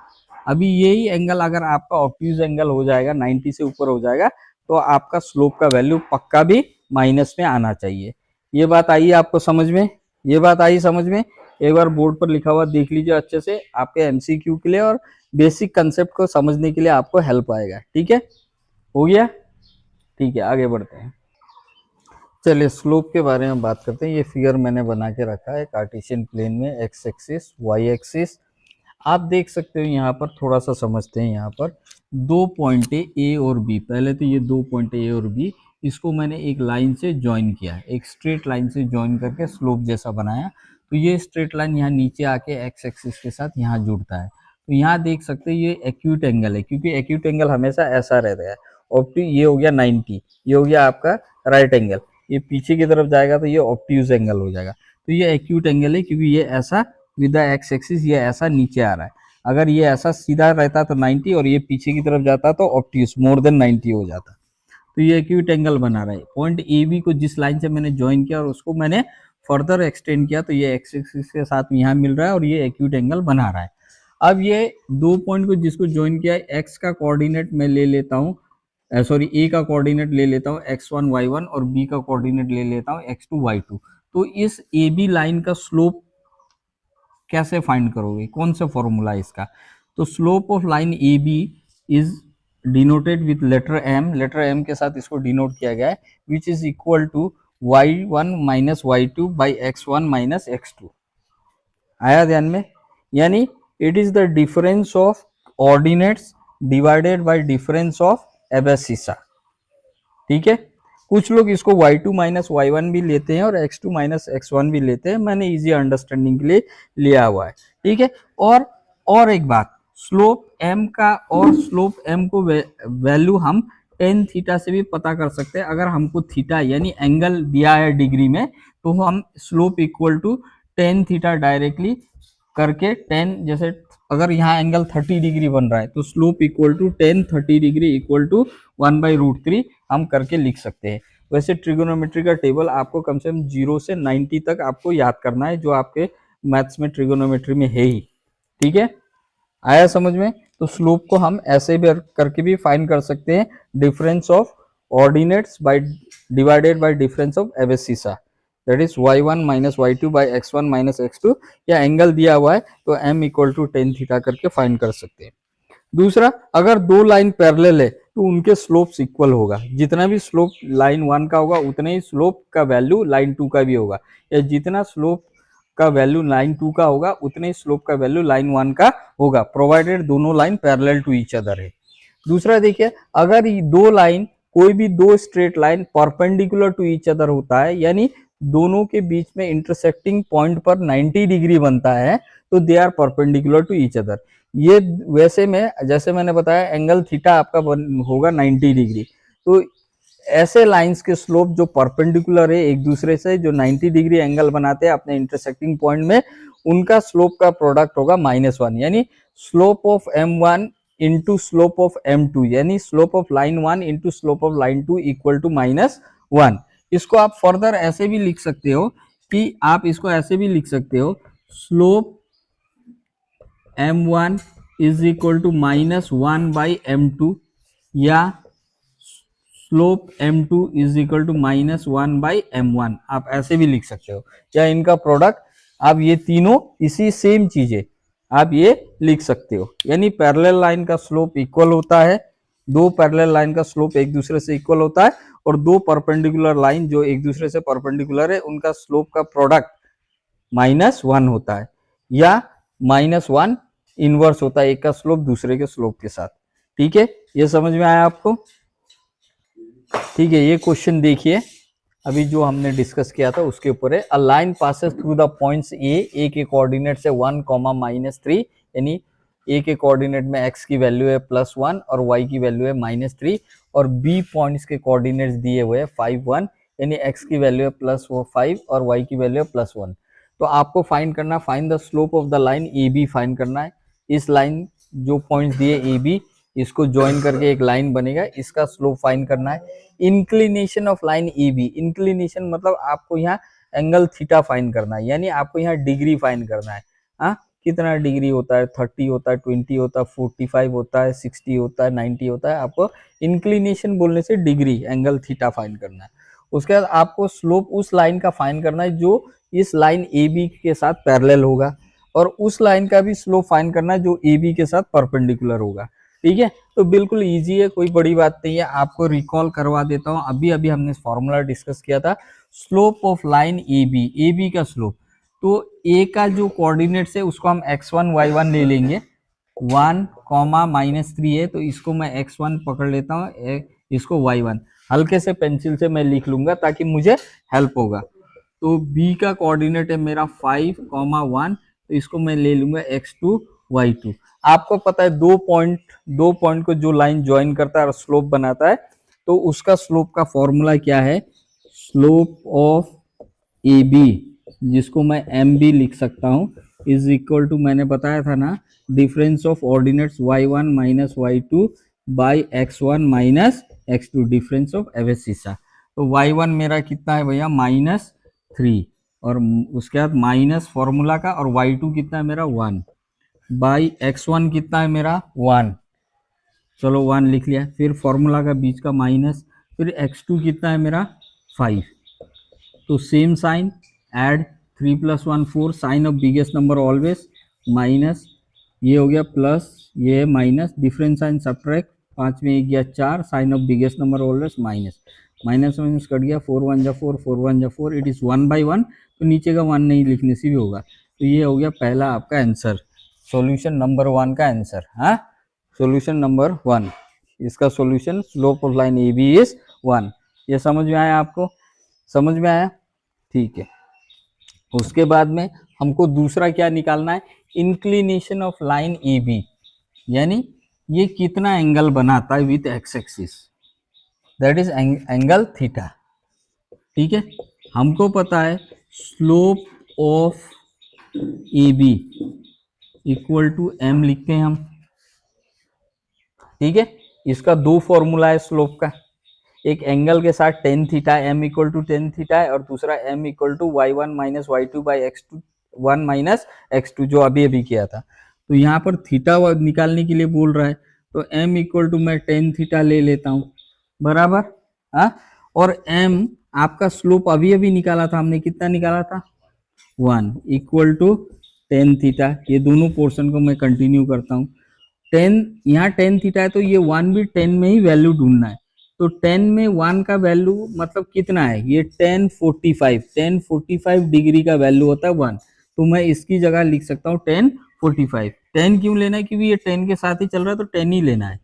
अभी यही एंगल अगर आपका ऑब्ट्यूज एंगल हो जाएगा, 90 से ऊपर हो जाएगा, तो आपका स्लोप का वैल्यू पक्का भी माइनस में आना चाहिए। ये बात आई आपको समझ में? ये बात आई समझ में? एक बार बोर्ड पर लिखा हुआ देख लीजिए अच्छे से, आपके एमसीक्यू के लिए और बेसिक कंसेप्ट को समझने के लिए आपको हेल्प आएगा। ठीक है, हो गया? ठीक है, आगे बढ़ते हैं। चलिए स्लोप के बारे में बात करते हैं। ये फिगर मैंने बना के रखा है कार्टेशियन प्लेन में, एक्स एक्सिस वाई एक्सिस। आप देख सकते हो यहाँ पर, थोड़ा सा समझते हैं। यहाँ पर 2 पॉइंट है ए और बी। पहले तो ये 2 पॉइंट ए और बी, इसको मैंने एक लाइन से ज्वाइन किया है, एक स्ट्रेट लाइन से ज्वाइन करके स्लोप जैसा बनाया। तो ये स्ट्रेट लाइन यहाँ नीचे आके एक्स एक्सिस के साथ यहाँ जुड़ता है। तो यहाँ देख सकते हैं ये एक्यूट एंगल है, क्योंकि एक्यूट एंगल हमेशा ऐसा रहता है। ऑब्ट्यूज ये हो गया 90, ये हो गया आपका राइट एंगल, ये पीछे की तरफ जाएगा तो ये ऑब्ट्यूज एंगल हो जाएगा। तो ये एक्यूट एंगल है, क्योंकि ये ऐसा विद द एक्स एक्सिस ये ऐसा नीचे आ रहा है। अगर ये ऐसा सीधा रहता तो 90 और ये पीछे की तरफ जाता तो ऑब्ट्यूज मोर देन 90 हो जाता। तो ये एक्यूट एंगल बना रहा है। पॉइंट ए बी को जिस लाइन से मैंने ज्वाइन किया और उसको मैंने फर्दर एक्सटेंड किया, तो ये एक्स एक्सिस के साथ यहाँ मिल रहा है और ये एक्यूट एंगल बना रहा है। अब ये 2 पॉइंट को जिसको ज्वाइन किया है, एक्स का कोऑर्डिनेट मैं ले लेता हूँ, सॉरी ए का कोऑर्डिनेट ले लेता हूँ x1 y1 और b का कोऑर्डिनेट ले लेता हूँ x2 y2। तो इस ए बी लाइन का स्लोप कैसे फाइंड करोगे, कौन सा फॉर्मूला है इसका? तो slope of line A B is denoted with letter m, letter m के साथ इसको डिनोट किया गया है, which is equal to y1 minus y2 by x1 minus x2। आया ध्यान में? यानी it is the difference of ordinates divided by difference of abscissa. ठीक है, कुछ लोग इसको y2 माइनस y1 भी लेते हैं और x2 माइनस x1 भी लेते हैं, मैंने इजी अंडरस्टैंडिंग के लिए लिया हुआ है। ठीक है, और एक बात, स्लोप m का और स्लोप m को वैल्यू हम tan थीटा से भी पता कर सकते हैं। अगर हमको थीटा यानी एंगल दिया है डिग्री में, तो हम slope equal to tan theta directly करके tan, जैसे अगर यहाँ एंगल 30 डिग्री बन रहा है तो slope equal to tan 30 degree equal to 1/√3 हम करके लिख सकते हैं। वैसे ट्रिगोनोमेट्री का टेबल आपको कम से कम 0 से 90 तक आपको याद करना है, जो आपके मैथ्स में ट्रिगोनोमेट्री में है ही। ठीक है, आया समझ में? तो स्लोप को हम ऐसे भी करके भी फाइंड कर सकते हैं, difference of ordinates by divided by difference of abscissa, that is y1 minus y2 by x1 minus x2, या एंगल दिया हुआ है तो m equal to tan theta करके फाइंड कर सकते हैं। दूसरा, अगर दो लाइन पैरेलल है तो उनके स्लोप्स इक्वल होगा। जितना भी स्लोप लाइन 1 का होगा उतने ही स्लोप का वैल्यू लाइन 2 का भी होगा, या जितना स्लोप का वैल्यू लाइन 2 का होगा उतने ही स्लोप का वैल्यू लाइन 1 का होगा, प्रोवाइडेड दोनों line parallel to each other है। दूसरा देखिए, अगर ये दो लाइन, कोई भी दो straight line perpendicular to each other होता है, यानी दोनों के बीच में इंटरसेक्टिंग पॉइंट पर 90 डिग्री बनता है, तो they are perpendicular to each other. ये वैसे में जैसे मैंने बताया एंगल थीटा आपका होगा 90 डिग्री। तो ऐसे लाइंस के स्लोप जो परपेंडिकुलर है एक दूसरे से, जो 90 डिग्री एंगल बनाते हैं अपने इंटरसेक्टिंग पॉइंट में, उनका स्लोप का प्रोडक्ट होगा -1, यानी slope of m1 into slope of m2, यानी slope of line 1 into slope of line 2 equal to -1। इसको आप फर्दर ऐसे भी लिख सकते हो कि आप इसको ऐसे भी लिख सकते हो, slope m1 is equal to -1 by m2, या slope m2 is equal to -1 by m1, आप ऐसे भी लिख सकते हो। या इनका प्रोडक्ट, आप ये तीनों इसी सेम चीजें आप ये लिख सकते हो, यानी पैरेलल लाइन का स्लोप इक्वल होता है, दो पैरेलल लाइन का स्लोप एक दूसरे से इक्वल होता है, और दो परपेंडिकुलर लाइन जो एक दूसरे से परपेंडिकुलर है उनका स्लोप का प्रोडक्ट -1 होता है, या -1 इनवर्स होता है एक का स्लोप दूसरे के स्लोप के साथ। ठीक है, ये समझ में आया आपको? ठीक है, ये क्वेश्चन देखिए, अभी जो हमने डिस्कस किया था उसके ऊपर है। A line passes through the points A के कोऑर्डिनेट से 1, -3, यानी ए के कोऑर्डिनेट में x की वैल्यू है +1 और y की वैल्यू है -3, और b पॉइंट्स के कोऑर्डिनेट्स दिए हुए हैं 5, 1, यानी x की वैल्यू है +5 और y की वैल्यू है +1। तो आपको फाइंड करना, find the slope of the line A B find करना है। इस लाइन जो पॉइंट्स दिए ए बी, इसको ज्वाइन करके एक लाइन बनेगा, इसका स्लोप फाइंड करना है। Inclination of line A B, inclination मतलब आपको यहाँ एंगल थीटा फाइंड करना है, यानी आपको यहाँ डिग्री फाइंड करना है। हाँ, कितना डिग्री होता है, 30 होता है, 20 होता है, 45 होता है, 60 होता है, 90 होता है। आपको इंक्लिनेशन बोलने से डिग्री एंगल थीटा फाइंड करना है। उसके बाद आपको स्लोप उस लाइन का फाइंड करना है जो इस लाइन ए बी के साथ पैरेलल होगा, और उस लाइन का भी स्लोप फाइंड करना है जो ए बी के साथ परपेंडिकुलर होगा। ठीक है, तो बिल्कुल इजी है, कोई बड़ी बात नहीं है। आपको रिकॉल करवा देता हूं, अभी अभी हमने फॉर्मूला डिस्कस किया था, slope of line A B का स्लोप। तो ए का जो कोऑर्डिनेट्स है उसको हम x1 y1 ले लेंगे, 1, -3 है तो इसको मैं x1 पकड़ लेता हूँ, इसको y1 हल्के से पेंसिल से मैं लिख लूंगा ताकि मुझे हेल्प होगा। तो b का कोऑर्डिनेट है मेरा 5, 1, तो इसको मैं ले लूंगा x2 y2। आपको पता है दो पॉइंट को जो लाइन ज्वाइन करता है और स्लोप बनाता है, तो उसका स्लोप का फॉर्मूला क्या है, स्लोप ऑफ ए बी, जिसको मैं एम बी लिख सकता हूं, इज इक्वल टू, मैंने बताया था ना, difference of ordinates y1 minus y2 by x1 minus x2, difference of abscissa. तो y1 मेरा कितना है भैया, -3, और उसके बाद माइनस फॉर्मूला का, और y2 कितना है मेरा 1, बाई x1 कितना है मेरा 1, चलो 1 लिख लिया, फिर फॉर्मूला का बीच का माइनस, फिर x2 कितना है मेरा 5, तो same sign, add 3 + 1 4, sign of biggest number always, minus, ये हो गया प्लस, ये माइनस, डिफरेंस साइन सब्ट्रैक्ट, 5 में 1 गया 4, sign of biggest number always minus, minus minus cut गया, 4 1 जा 4, 4 1 जा 4, इट इज 1/1, तो नीचे का 1 नहीं लिखने से भी होगा। तो ये हो गया पहला आपका आंसर, सॉल्यूशन नंबर 1 का आंसर। हाँ, सॉल्यूशन नंबर 1, इसका solution slope of line A B is 1। ये समझ में आया आपको? समझ में आया? ठीक है। उसके बाद में हमको दूसरा क्या निकालना है, inclination of line A B, यानी ये कितना एंगल बनाता है with X axis, that is angle theta. ठीक है, हमको पता है slope of A B equal to M लिखते हैं हम। ठीक है, इसका दो फॉर्मूला है स्लोप का, एक एंगल के साथ tan theta, M equal to tan theta है, और दूसरा M equal to y1 minus y2 by x2 1 minus x2, जो अभी अभी किया था। तो यहाँ पर थीटा निकालने के लिए बोल रहा है, तो m इक्वल टू मैं टेन थीटा ले लेता हूँ, बराबर। हाँ, और m आपका स्लोप अभी अभी निकाला था हमने, कितना निकाला था, 1 इक्वल टू टेन थीटा। ये दोनों पोर्शन को मैं कंटिन्यू करता हूँ, 10 यहाँ टेन थीटा है तो ये 1 भी 10 में ही वैल्यू ढूंढना है। तो 10 में 1 का वैल्यू मतलब कितना है, ये 1045 डिग्री का वैल्यू होता है 1, तो मैं इसकी जगह लिख सकता हूँ 1045। 10 क्यों लेना है, क्योंकि ये 10 के साथ ही चल रहा है तो 10 ही लेना है।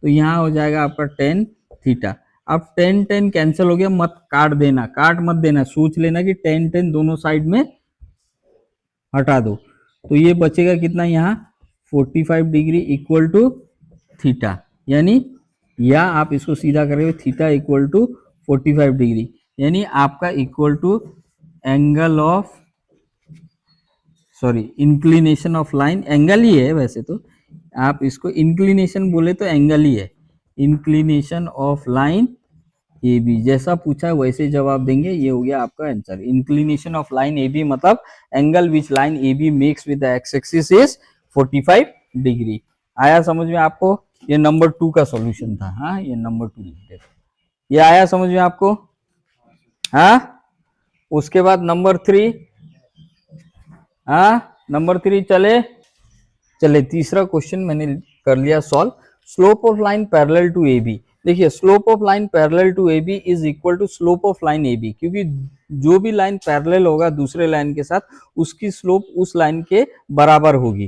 तो यहाँ हो जाएगा आपका टेन थीटा। अब टेन टेन कैंसिल हो गया, मत काट देना, काट मत देना, सोच लेना कि टेन टेन दोनों साइड में हटा दो। तो ये बचेगा कितना यहाँ 45 डिग्री इक्वल टू थीटा, यानी या आप इसको सीधा करेंगे थीटा इक्वल टू 45 डिग्री, यानी आपका equal to angle of inclination of line, angle ही है वैसे तो, आप इसको इंक्लिनेशन बोले तो एंगल ही है, inclination of line A B, जैसा पूछा है वैसे जवाब देंगे, ये हो गया आपका answer. Inclination of line A B मतलब angle which line A B makes with the X axis is 45 degree. आया समझ में आपको? ये नंबर 2 का सॉल्यूशन था। हाँ, ये नंबर 2 लिख देते, ये आया समझ में आपको? हाँ, उसके बाद नंबर 3, हाँ नंबर 3 चले तीसरा क्वेश्चन मैंने कर लिया solve. Slope of line parallel to A B, देखिए slope of line parallel to A B is equal to slope of line A B, क्योंकि जो भी लाइन पैरेलल होगा दूसरे लाइन के साथ उसकी स्लोप उस लाइन के बराबर होगी।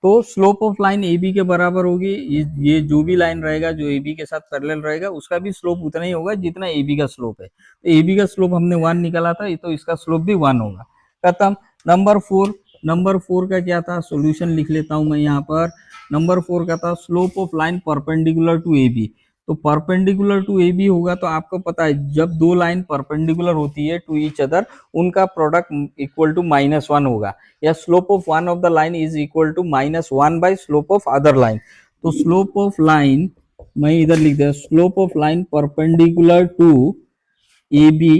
तो slope of line A B के बराबर होगी, ये जो भी लाइन रहेगा जो ए बी के साथ पैरेलल रहेगा उसका भी स्लोप उतना ही होगा जितना ए बी का स्लोप है। तो ए बी का स्लोप हमने 1 निकाला था, तो इसका स्लोप भी 1 होगा। खत्म। नंबर 4 का क्या था, सॉल्यूशन लिख लेता हूं मैं यहाँ पर। नंबर 4 का था slope of line perpendicular to A B. तो परपेंडिकुलर टू ए बी होगा तो आपको पता है जब दो लाइन परपेंडिकुलर होती है टू ईच अदर, उनका प्रोडक्ट इक्वल टू -1 होगा, या slope of one of the line is equal to -1 by slope of other line. तो स्लोप ऑफ लाइन मैं इधर लिख दिया, slope of line perpendicular to A B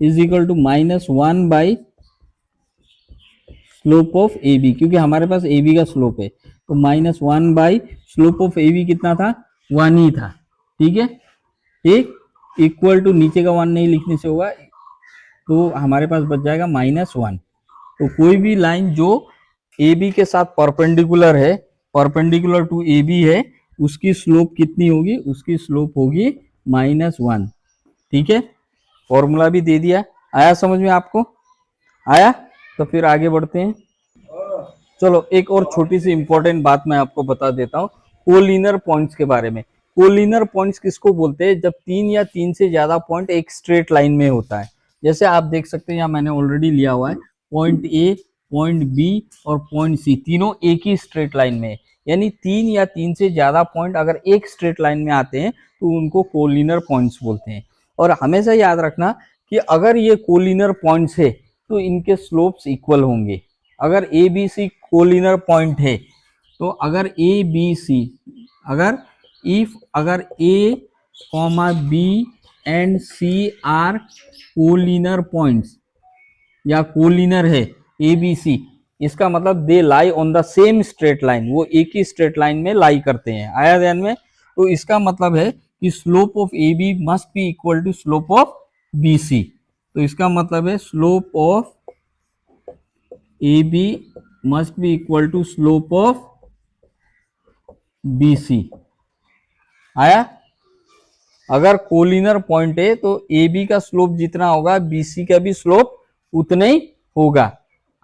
is equal to -1 by slope of A B, क्योंकि हमारे पास ए B का slope है, तो -1 by slope of A B कितना था, 1 ही था। ठीक है, ठीक, इक्वल टू नीचे का 1 नहीं लिखने से होगा, तो हमारे पास बच जाएगा -1। तो कोई भी लाइन जो ए बी के साथ परपेंडिकुलर है, परपेंडिकुलर टू ए बी है, उसकी स्लोप कितनी होगी, उसकी स्लोप होगी -1। ठीक है, फॉर्मूला भी दे दिया। आया समझ में आपको? आया? तो फिर आगे बढ़ते हैं। चलो एक और छोटी सी इंपॉर्टेंट बात मैं आपको बता देता हूँ कोलिनर पॉइंट्स के बारे में। कोलिनर पॉइंट्स किसको बोलते हैं, जब 3 या 3 से ज्यादा पॉइंट एक स्ट्रेट लाइन में होता है। जैसे आप देख सकते हैं यहाँ मैंने ऑलरेडी लिया हुआ है, पॉइंट ए, पॉइंट बी और पॉइंट सी तीनों एक ही स्ट्रेट लाइन में है। यानी 3 या 3 से ज्यादा पॉइंट अगर एक स्ट्रेट लाइन में आते हैं तो उनको कोलिनर पॉइंट्स बोलते हैं। और हमेशा याद रखना कि अगर ये कोलिनर पॉइंट्स है तो इनके स्लोप्स इक्वल होंगे। अगर ए बी सी कोलिनर पॉइंट है तो अगर ए बी सी, अगर A comma B and C are collinear points या कोलिनर है ए बी सी, इसका मतलब they lie on the same straight line, वो एक ही स्ट्रेट लाइन में लाई करते हैं। आया ध्यान में? तो इसका मतलब है कि slope of A B must be equal to slope of B C. तो इसका मतलब है slope of A B must be equal to slope of B C. आया? अगर कोलिनर पॉइंट है तो ए बी का स्लोप जितना होगा बी सी का भी स्लोप उतना ही होगा।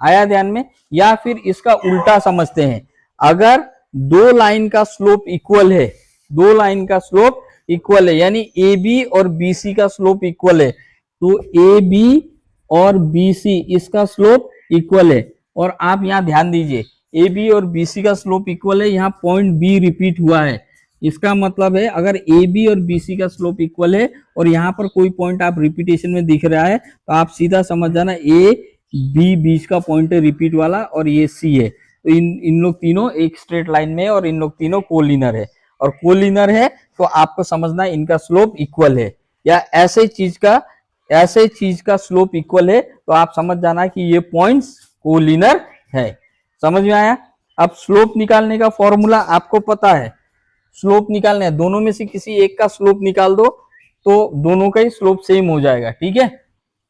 आया ध्यान में? या फिर इसका उल्टा समझते हैं, अगर दो लाइन का स्लोप इक्वल है, दो लाइन का स्लोप इक्वल है, यानी ए बी और बी सी का स्लोप इक्वल है, तो ए बी और बी सी इसका स्लोप इक्वल है। और आप यहां ध्यान दीजिए, ए बी और बी सी का स्लोप इक्वल है, यहाँ पॉइंट बी रिपीट हुआ है। इसका मतलब है अगर ए बी और बी सी का स्लोप इक्वल है और यहाँ पर कोई पॉइंट आप रिपीटेशन में दिख रहा है तो आप सीधा समझ जाना ए बी बीच का पॉइंट है रिपीट वाला और ये सी है। तो इन लोग तीनों एक स्ट्रेट लाइन में है और इन लोग तीनों कोलिनर है। और कोलिनर है तो आपको समझना इनका स्लोप इक्वल है, या ऐसे चीज का स्लोप इक्वल है तो आप समझ जाना कि ये पॉइंट्स कोलिनर है। समझ में आया? अब स्लोप निकालने का फॉर्मूला आपको पता है, स्लोप निकालना है, दोनों में से किसी एक का स्लोप निकाल दो तो दोनों का ही स्लोप सेम हो जाएगा। ठीक है,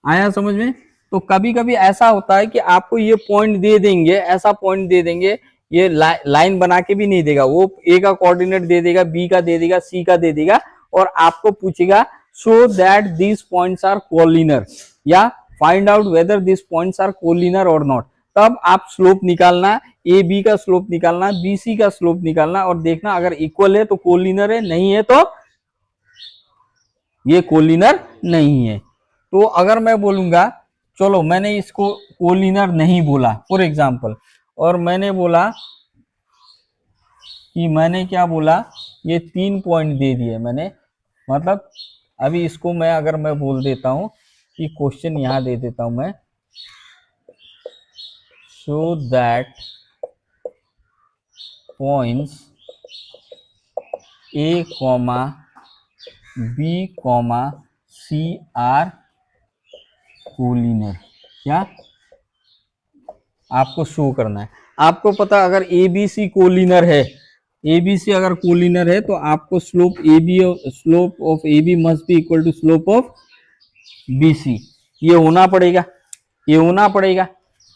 आया समझ में? तो कभी कभी ऐसा होता है कि आपको ये पॉइंट दे देंगे, ऐसा पॉइंट दे देंगे, ये लाइन बना के भी नहीं देगा, वो ए का कोऑर्डिनेट दे देगा, बी का दे देगा, सी का दे देगा, और आपको पूछेगा show that this points are collinear या find out whether this points are collinear or not. तब आप स्लोप निकालना ए बी का स्लोप निकालना, बी सी का स्लोप निकालना और देखना अगर इक्वल है तो कोलिनर है, नहीं है तो ये कोलिनर नहीं है। तो अगर मैं बोलूंगा, चलो मैंने इसको कोलिनर नहीं बोला फॉर एग्जाम्पल, और मैंने बोला कि मैंने क्या बोला, ये 3 पॉइंट दे दिए मैंने, मतलब अभी इसको मैं अगर मैं बोल देता हूं कि क्वेश्चन यहां दे देता हूं मैं, show that points A comma B comma C are collinear. क्या आपको शो करना है, आपको पता अगर ए बी सी कोलिनर है, ए बी सी अगर कोलिनर है तो आपको slope A B, slope of A B must be equal to slope of B C, ये होना पड़ेगा, ये होना पड़ेगा।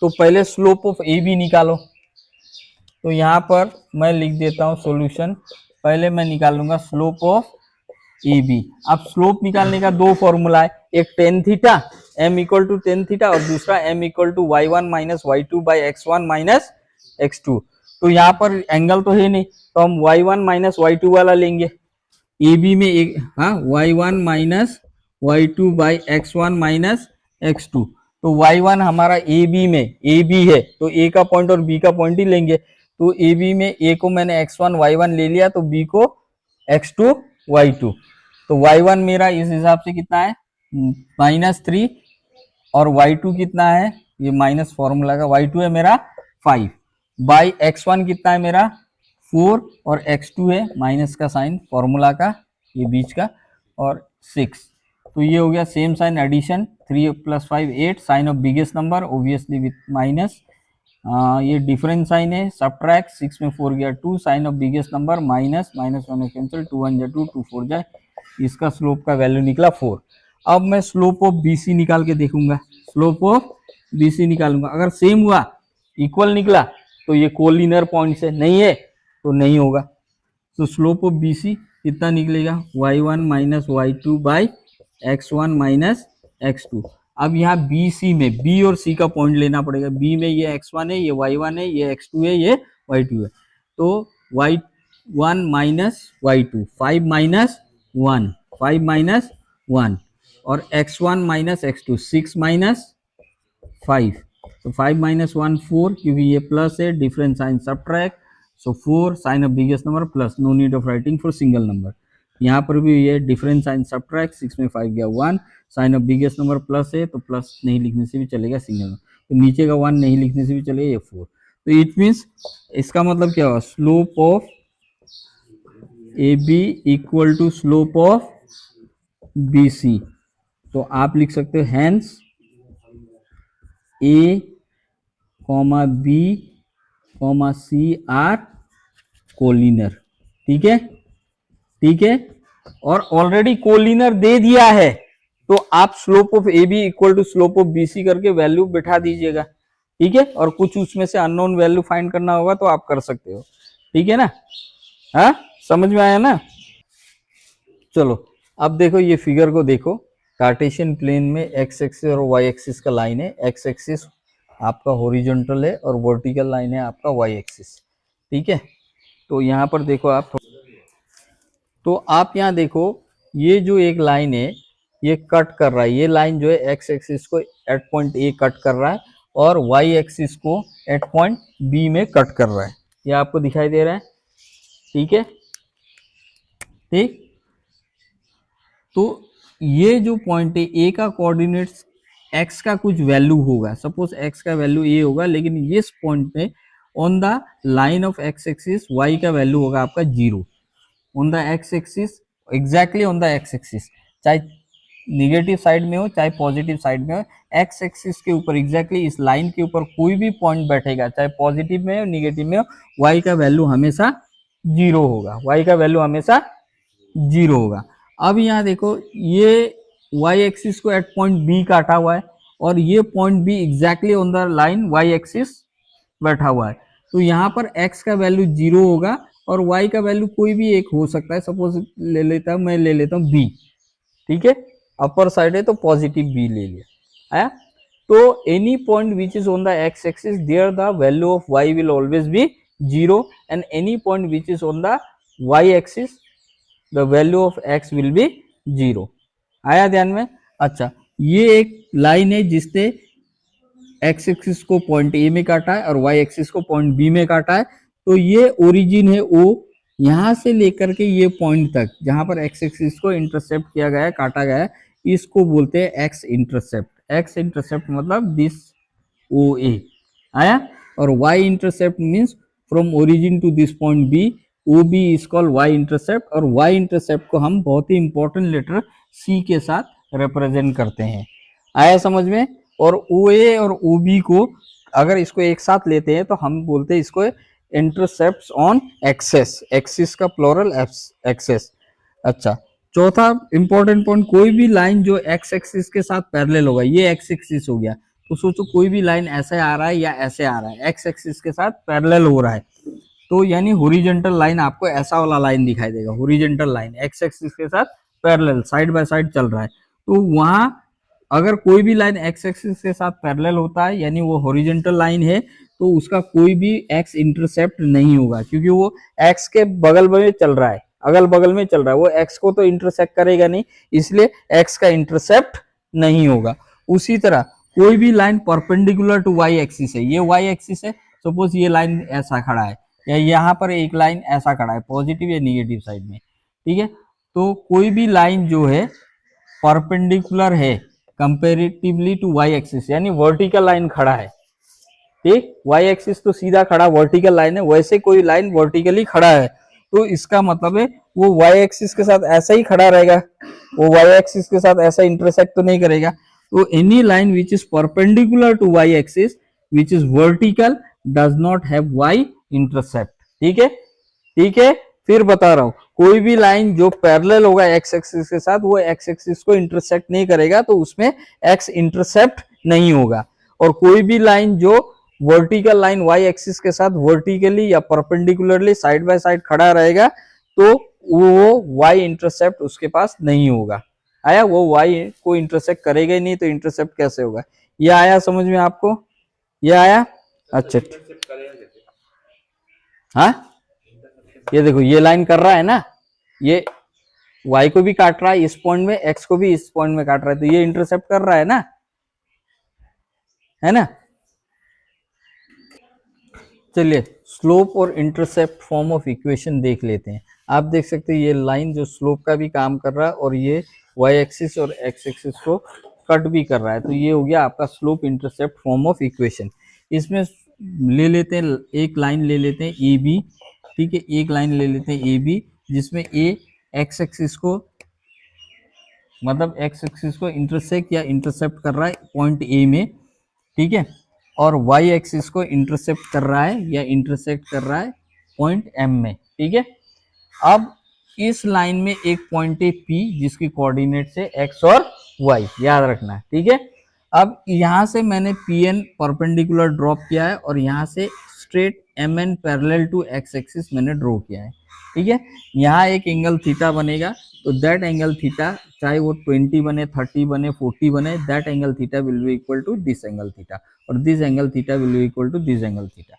तो पहले स्लोप ऑफ ए बी निकालो, तो यहां पर मैं लिख देता हूं सॉल्यूशन, पहले मैं निकालूंगा स्लोप ऑफ ए बी। अब स्लोप निकालने का दो फॉर्मूला है, एक tan theta m equal to tan theta और दूसरा m equal to y1 minus y2 by x1 minus x2। तो यहाँ पर एंगल तो है नहीं, तो हम y1 माइनस y2 वाला लेंगे, ए बी में एक, हाँ y1 minus y2 by x1 minus x2। तो y1 हमारा ए बी में, ए बी है तो a का पॉइंट और b का पॉइंट ही लेंगे, तो ए बी में a को मैंने x1 y1 ले लिया, तो b को x2 y2। तो y1 मेरा इस हिसाब से कितना है -3 और y2 कितना है, ये माइनस फॉर्मूला का, y2 है मेरा 5 बाई x1 कितना है मेरा 4 और x2 है माइनस का साइन फॉर्मूला का, ये बीच का, और 6। तो ये हो गया same sign addition, 3 + 5 8, sign of biggest number obviously with minus, ये डिफरेंस साइन है, सब्ट्रैक्ट, 6 में 4 गया 2, sign of biggest number minus, minus 1 cancel, 2 1 जा 2, 2 4 जाए, इसका स्लोप का वैल्यू निकला 4। अब मैं स्लोप ऑफ बीसी निकाल के देखूंगा, स्लोप ऑफ बीसी निकालूंगा, अगर सेम हुआ, इक्वल निकला, तो ये कोलिनर पॉइंट से, नहीं है तो नहीं होगा। तो स्लोप ऑफ बीसी कितना निकलेगा, y1 minus y2 by x1 minus x2। अब यहाँ बी सी में बी और सी का पॉइंट लेना पड़ेगा, बी में ये x1 है, ये y1 है, ये x2 है, ये y2 है, तो y1 minus y2, 5 minus 1, 5 minus 1, और x1 माइनस x2, 6 माइनस 5, तो 5 माइनस 1 4, क्योंकि ये प्लस है, difference sign subtract, so 4 sign of biggest number plus, no need of writing for single number. यहाँ पर भी ये डिफरेंस साइन सब्ट्रैक्ट, 6 में 5 गया 1, sign of biggest number plus है तो प्लस नहीं लिखने से भी चलेगा सिंगल नंबर, तो नीचे का 1 नहीं लिखने से भी चलेगा, ये 4। तो इट मीन्स इसका मतलब क्या हुआ, slope of A B equal to slope of B C. तो आप लिख सकते हो hence A comma B comma C are collinear. ठीक है, ठीक है, और ऑलरेडी कोलिनर दे दिया है, तो आप slope of A B equal to slope of B C करके वैल्यू बिठा दीजिएगा। ठीक है, और कुछ उसमें से अननोन वैल्यू फाइंड करना होगा तो आप कर सकते हो। ठीक है ना, हाँ समझ में आया ना। चलो अब देखो ये फिगर को देखो, कार्टेशियन प्लेन में एक्स एक्सिस और वाई एक्सिस का लाइन है, एक्स एक्सिस आपका हॉरिजॉन्टल है और वर्टिकल लाइन है आपका वाई एक्सिस। ठीक है, तो यहाँ पर देखो आप, तो आप यहाँ देखो ये जो एक लाइन है ये कट कर रहा है, ये लाइन जो है एक्स एक्सिस को एट पॉइंट ए कट कर रहा है और वाई एक्सिस को एट पॉइंट बी में कट कर रहा है, ये आपको दिखाई दे रहा है। ठीक है, ठीक, तो ये जो पॉइंट है ए का कोऑर्डिनेट्स एक्स का कुछ वैल्यू होगा, सपोज एक्स का वैल्यू ए होगा, लेकिन इस पॉइंट पे on the line of X axis Y का वैल्यू होगा आपका 0 on the X axis, exactly on the X axis, चाहे निगेटिव साइड में हो चाहे पॉजिटिव साइड में हो, एक्स एक्सिस के ऊपर एग्जैक्टली इस लाइन के ऊपर कोई भी पॉइंट बैठेगा, चाहे पॉजिटिव में हो निगेटिव में हो, वाई का वैल्यू हमेशा 0 होगा, वाई का वैल्यू हमेशा 0 होगा। अब यहाँ देखो ये y एक्सिस को एट पॉइंट बी काटा हुआ है और ये point B exactly on the line y axis बैठा हुआ है, तो यहाँ पर x का वैल्यू 0 होगा और y का वैल्यू कोई भी एक हो सकता है, सपोज ले लेता हूँ, मैं ले लेता हूँ b। ठीक है, अपर साइड है तो पॉजिटिव b ले लिया, आया। तो any point which is on the X axis there the value of Y will always be 0 and any point which is on the Y axis the value of X will be 0। आया ध्यान में? अच्छा, ये एक line है जिसने x axis को point A में काटा है और वाई एक्सिस को पॉइंट बी में काटा है। तो ये ओरिजिन है ओ, यहां से लेकर के ये पॉइंट तक जहां पर एक्स एक्सिस को इंटरसेप्ट किया गया है, काटा गया है, इसको बोलते हैं एक्स इंटरसेप्ट। एक्स इंटरसेप्ट मतलब दिस ओ ए। आया? और Y intercept means from origin to this point B, O B is called Y intercept. और वाई इंटरसेप्ट को हम बहुत ही इंपॉर्टेंट लेटर सी के साथ रिप्रेजेंट करते हैं। आया समझ में? और ओ ए और ओ बी को अगर इसको एक साथ लेते हैं तो हम बोलते हैं इसको इंटरसेप्ट्स ऑन एक्सेस। एक्सिस का प्लूरल एक्सेस। अच्छा, चौथा इंपॉर्टेंट पॉइंट, कोई भी लाइन जो एक्स एक्सिस के साथ पैरेलल होगा, ये एक्स एक्सिस हो गया, तो सोचो कोई भी लाइन ऐसे आ रहा है या ऐसे आ रहा है, एक्स एक्सिस के साथ पैरेलल हो रहा है, तो यानी हॉरिजॉन्टल लाइन आपको ऐसा वाला लाइन दिखाई देगा। हॉरिजॉन्टल लाइन एक्स एक्सिस के साथ पैरेलल साइड बाय साइड चल रहा है, तो वहां अगर कोई भी लाइन एक्स एक्सिस के साथ पैरेलल होता है यानी वो हॉरिजॉन्टल लाइन है, तो उसका कोई भी एक्स इंटरसेप्ट नहीं होगा, क्योंकि वो एक्स के बगल में चल रहा है, अगल बगल में चल रहा है, वो एक्स को तो इंटरसेक्ट करेगा नहीं, इसलिए एक्स का इंटरसेप्ट नहीं होगा। उसी तरह कोई भी line perpendicular to Y axis है, ये वाई एक्सिस है, सपोज ये लाइन ऐसा खड़ा है या यहाँ पर एक लाइन ऐसा खड़ा है पॉजिटिव या निगेटिव साइड में, ठीक है, तो कोई भी लाइन जो है परपेंडिकुलर है कंपेरेटिवली टू वाई एक्सिस, यानी वर्टिकल लाइन खड़ा है, ठीक, वाई एक्सिस तो सीधा खड़ा वर्टिकल लाइन है, वैसे कोई लाइन वर्टिकली खड़ा है, तो इसका मतलब है वो वाई एक्सिस के साथ ऐसा ही खड़ा रहेगा, वो वाई एक्सिस के साथ ऐसा इंटरसेक्ट तो नहीं करेगा। तो any line which is perpendicular to Y axis which is vertical does not have Y intercept. ठीक है, ठीक है, फिर बता रहा हूं, कोई भी लाइन जो पैरेलल होगा एक्स एक्सिस के साथ, वो एक्स एक्सिस को इंटरसेक्ट नहीं करेगा, तो उसमें एक्स इंटरसेप्ट नहीं होगा। और कोई भी लाइन जो वर्टिकल लाइन वाई एक्सिस के साथ वर्टिकली या परपेंडिकुलरली साइड बाय साइड खड़ा रहेगा, तो वो वाई इंटरसेप्ट उसके पास नहीं होगा। आया? वो वाई को इंटरसेक्ट करेगा ही नहीं, तो इंटरसेप्ट कैसे होगा? ये आया समझ में आपको? ये आया? अच्छा, हाँ, ये देखो ये लाइन कर रहा है ना, ये y को भी काट रहा है इस पॉइंट में, x को भी इस पॉइंट में काट रहा है, तो ये इंटरसेप्ट कर रहा है ना, है ना। चलिए स्लोप और इंटरसेप्ट फॉर्म ऑफ इक्वेशन देख लेते हैं। आप देख सकते हैं ये लाइन जो स्लोप का भी काम कर रहा है और ये y एक्सिस और x एक्सिस को कट भी कर रहा है, तो ये हो गया आपका slope intercept form of equation. इसमें ले लेते हैं एक लाइन ले लेते हैं ए बी, ठीक है, एक लाइन ले लेते हैं ए बी जिसमें ए एक्स एक्सिस को मतलब एक्स एक्सिस को इंटरसेक्ट या इंटरसेप्ट कर रहा है पॉइंट ए में, ठीक है, और वाई एक्सिस को इंटरसेप्ट कर रहा है या इंटरसेक्ट कर रहा है पॉइंट एम में, ठीक है। अब इस लाइन में एक पॉइंट है पी जिसकी कोऑर्डिनेट से एक्स और वाई, याद रखना है, ठीक है। अब यहां से मैंने पी एन परपेंडिकुलर ड्रॉप किया है और यहां से straight M N parallel to X axis मैंने ड्रॉ किया है, ठीक है। यहाँ एक एंगल थीटा बनेगा, तो दैट एंगल थीटा चाहे वो 20 बने, 30 बने, 40 बने, that angle theta will be equal to this angle theta, और this angle theta will be equal to this angle theta.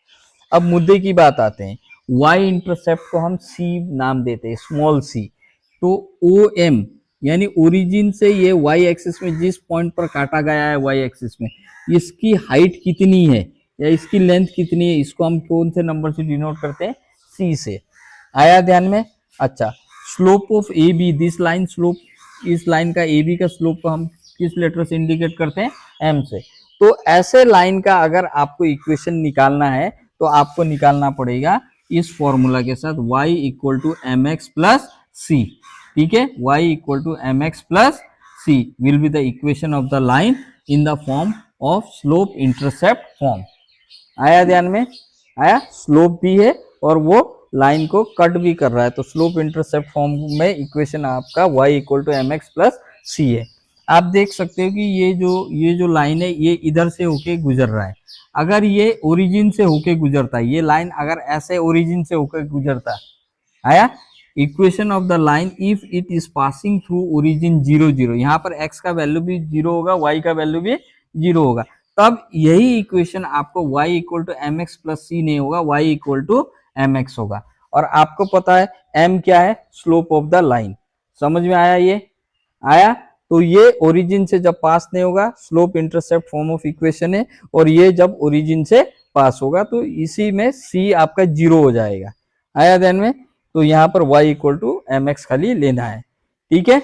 अब मुद्दे की बात आते हैं, वाई इंटरसेप्ट को हम सी नाम देते हैं, स्मॉल सी। तो ओ एम यानी ओरिजिन से ये वाई एक्सिस में जिस पॉइंट पर काटा गया है वाई एक्सिस में, इसकी हाइट कितनी है या इसकी लेंथ कितनी है, इसको हम कौन से नंबर से डिनोट करते हैं? सी से। आया ध्यान में? अच्छा, slope of A B, this line slope, इस लाइन का ए बी का स्लोप को हम किस लेटर से इंडिकेट करते हैं? एम से। तो ऐसे लाइन का अगर आपको इक्वेशन निकालना है तो आपको निकालना पड़ेगा इस फॉर्मूला के साथ, y equal to M X plus C, ठीक है, y equal to M X plus C will be the equation of the line in the form of slope intercept form. आया ध्यान में? आया? स्लोप भी है और वो लाइन को कट भी कर रहा है, तो स्लोप इंटरसेप्ट फॉर्म में इक्वेशन आपका y equal to M X plus C है। आप देख सकते हो कि ये जो लाइन है ये इधर से होके गुजर रहा है, अगर ये ओरिजिन से होके गुजरता है, ये लाइन अगर ऐसे ओरिजिन से होकर गुजरता, आया? Equation of the line if it is passing through origin 0 0, यहाँ पर x का वैल्यू भी 0 होगा, y का वैल्यू भी जीरो होगा, तब यही इक्वेशन आपको y equal to M X plus C नहीं होगा, y equal to M X होगा। और आपको पता है m क्या है, स्लोप ऑफ द लाइन। समझ में आया? ये आया? तो ये ओरिजिन से जब पास नहीं होगा, slope intercept form of equation है, और ये जब ओरिजिन से पास होगा तो इसी में c आपका जीरो हो जाएगा। आया ध्यान में? तो यहाँ पर y equal to M X खाली लेना है। ठीक है,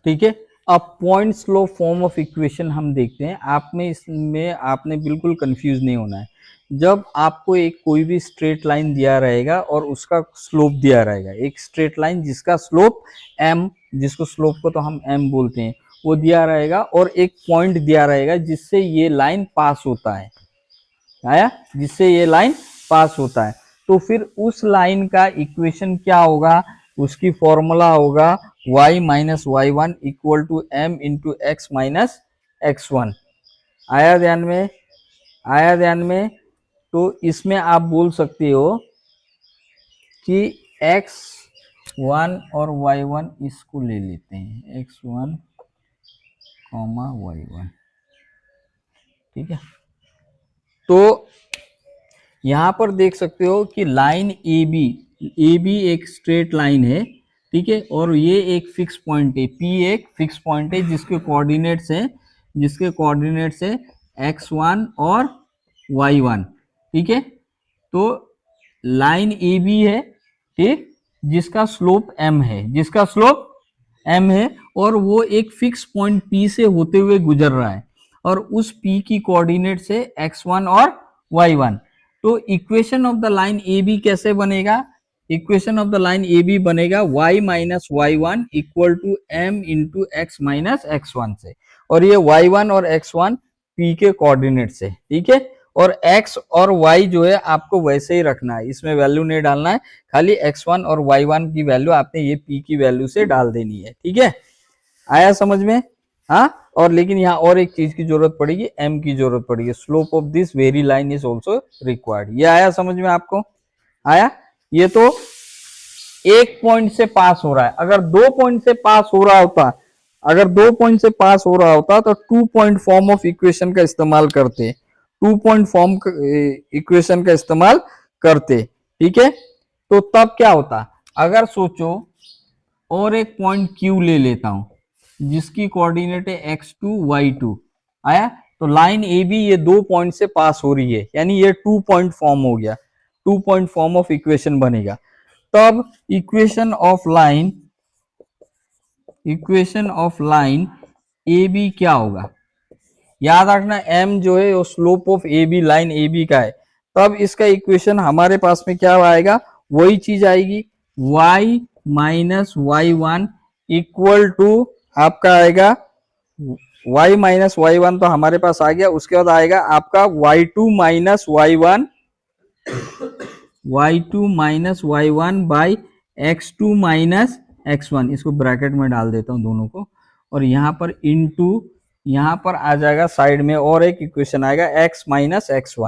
ठीक है। अब point slope form of equation हम देखते हैं। आप में इसमें आपने बिल्कुल कंफ्यूज नहीं होना है। जब आपको एक कोई भी स्ट्रेट लाइन दिया रहेगा और उसका स्लोप दिया रहेगा, एक स्ट्रेट लाइन जिसका स्लोप m, जिसको स्लोप को तो हम m बोलते हैं, वो दिया रहेगा, और एक पॉइंट दिया रहेगा जिससे ये लाइन पास होता है। आया? जिससे ये लाइन पास होता है, तो फिर उस लाइन का इक्वेशन क्या होगा? उसकी फॉर्मूला होगा y minus Y one equal to M into X minus X one. आया ध्यान में? आया ध्यान में? तो इसमें आप बोल सकते हो कि x1 और y1 इसको ले लेते हैं, x1 y1। ठीक है, तो यहां पर देख सकते हो कि लाइन ए बी एक स्ट्रेट लाइन है। ठीक है, और ये एक फिक्स पॉइंट है, P एक फिक्स पॉइंट है जिसके कोऑर्डिनेट्स है x1 और y1। ठीक है, तो लाइन ए बी है, ठीक, जिसका स्लोप m है, और वो एक फिक्स पॉइंट P से होते हुए गुजर रहा है, और उस P की कोऑर्डिनेट से x1 और y1। तो equation of the line A B कैसे बनेगा? Equation of the line A B बनेगा y minus Y one equal to M into X minus X one से, और ये y1 और x1 P के कोऑर्डिनेट से। ठीक है, और x और y जो है आपको वैसे ही रखना है, इसमें वैल्यू नहीं डालना है, खाली x1 और y1 की वैल्यू आपने ये P की वैल्यू से डाल देनी है। ठीक है, आया समझ में? हाँ, और लेकिन यहाँ और एक चीज की जरूरत पड़ेगी, m की जरूरत पड़ेगी, slope of this very line is also required. ये आया समझ में आपको? आया? ये तो एक पॉइंट से पास हो रहा है। अगर दो पॉइंट से पास हो रहा होता तो to point form of equation का इस्तेमाल करते, इक्वेशन का इस्तेमाल करते। ठीक है, तो तब क्या होता? अगर सोचो और एक पॉइंट Q ले लेता हूं जिसकी कोऑर्डिनेट है x2 y2। आया? तो लाइन ए बी ये दो पॉइंट से पास हो रही है, यानी ये टू पॉइंट फॉर्म हो गया, two point form of equation बनेगा। तब equation of line A B क्या होगा? याद रखना m जो है वो slope of A B, line A B का है। तब इसका इक्वेशन हमारे पास में क्या आएगा? वही चीज आएगी, y minus Y one equal to आपका आएगा y माइनस वाई वन, तो हमारे पास आ गया। उसके बाद आएगा आपका y2 minus Y one by x2 minus x1। इसको ब्रैकेट में डाल देता हूं दोनों को, और यहाँ पर इनटू, यहाँ पर आ जाएगा साइड में और एक इक्वेशन आएगा x माइनस एक्स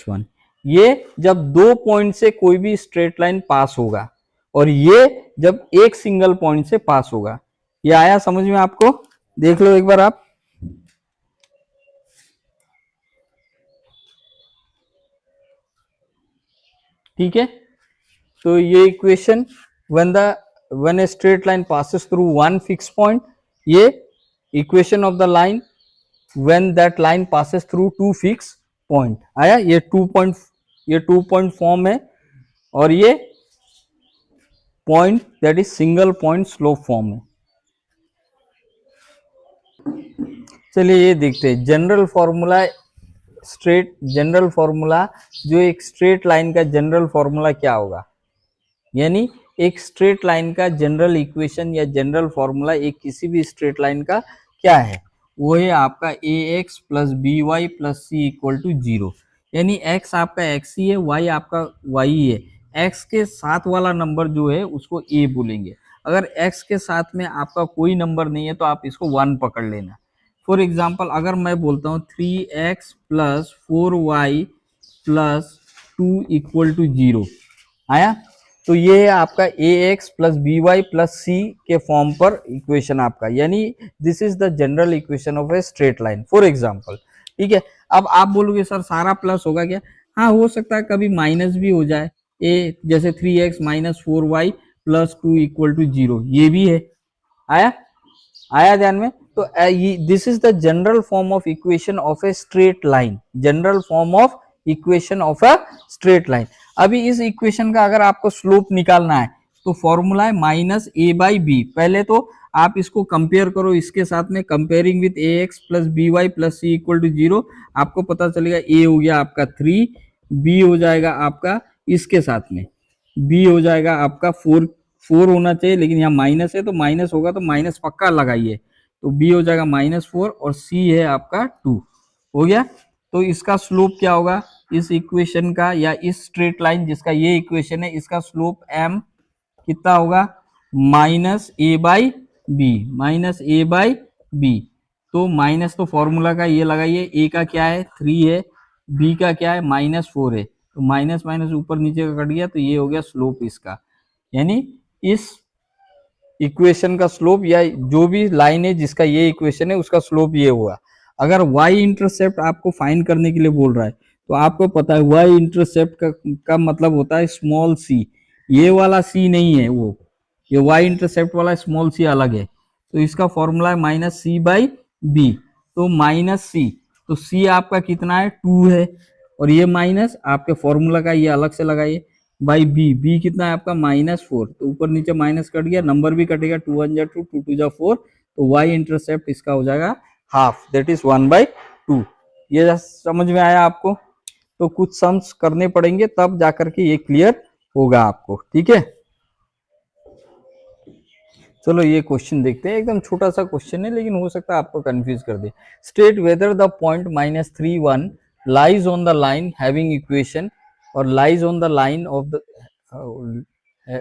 वन। ये जब दो पॉइंट से कोई भी स्ट्रेट लाइन पास होगा, और ये जब एक सिंगल पॉइंट से पास होगा। ये आया समझ में आपको? देख लो एक बार आप। ठीक है, तो ये equation when a straight line passes through one fixed point, ये equation of the line when that line passes through two fixed point। आया? ये टू पॉइंट फॉर्म है, और ये point that is single point slope form है। चलिए ये देखते हैं जनरल फॉर्मूला जो एक स्ट्रेट लाइन का जनरल फॉर्मूला क्या होगा। यानी एक स्ट्रेट लाइन का जनरल इक्वेशन या जनरल फॉर्मूला एक किसी भी स्ट्रेट लाइन का क्या है? वो है आपका ax plus B Y plus C equal to zero. यानी x आपका x ही है, y आपका y ही है। x के साथ वाला नंबर जो है उसको a बोलेंगे। अगर x के साथ में आपका कोई नंबर नहीं है तो आप इसको 1 पकड़ लेना। फॉर एग्जाम्पल अगर मैं बोलता हूँ 3x plus 4y plus 2 equal to zero. आया? तो ये है आपका A X plus B Y plus C के फॉर्म पर इक्वेशन आपका, यानी this is the general equation of a straight line for example. ठीक है, अब आप बोलोगे सर सारा प्लस होगा क्या? हाँ, हो सकता है कभी माइनस भी हो जाए, ए जैसे 3x minus 4y plus 2 equal to 0, ये भी है। आया आया ध्यान में? तो this is the general form of equation of a straight line, general form of equation of a straight line. अभी इस इक्वेशन का अगर आपको स्लोप निकालना है तो फॉर्मूला है माइनस ए बाई बी। पहले तो आप इसको कंपेयर करो इसके साथ में, comparing with A X plus B Y plus C equal to 0, आपको पता चलेगा ए हो गया आपका 3, बी हो जाएगा आपका इसके साथ में, बी हो जाएगा आपका 4 होना चाहिए, लेकिन यहाँ माइनस है तो माइनस होगा तो माइनस पक्का लगाइए, तो बी हो जाएगा -4 और सी है आपका 2। हो गया? तो इसका स्लोप क्या होगा इस इक्वेशन का, या इस स्ट्रेट लाइन जिसका ये इक्वेशन है, इसका स्लोप m कितना होगा? Minus A by B, minus A by B. तो माइनस तो फॉर्मूला का ये लगाइए, ए का क्या है 3 है, बी का क्या है -4 है, तो माइनस माइनस ऊपर नीचे का कट गया, तो ये हो गया स्लोप इसका, यानी इस इक्वेशन का स्लोप या जो भी लाइन है जिसका ये इक्वेशन है उसका स्लोप ये हुआ। अगर y इंटरसेप्ट आपको फाइंड करने के लिए बोल रहा है तो आपको पता है y इंटरसेप्ट का मतलब होता है स्मॉल c, ये वाला c नहीं है, वो ये y इंटरसेप्ट वाला स्मॉल c अलग है। तो इसका फॉर्मूला है माइनस सी बाई बी, तो माइनस सी, तो c आपका कितना है 2 है, और ये माइनस आपके फॉर्मूला का ये अलग से लगाइए बाई बी, बी कितना है आपका -4, तो ऊपर नीचे माइनस कट गया, नंबर भी कटेगा, 2 1 जा 2, 2 2 जा 4, तो y इंटरसेप्ट इसका हो जाएगा हाफ, दैट इज 1/2। ये समझ में आया आपको? तो कुछ सम्स करने पड़ेंगे तब जाकर के ये क्लियर होगा आपको। ठीक है, चलो ये क्वेश्चन देखते हैं, एकदम छोटा सा क्वेश्चन है लेकिन हो सकता है आपको कंफ्यूज कर दे। State whether the point -3 1 lies on the line having equation, और lies on the line of the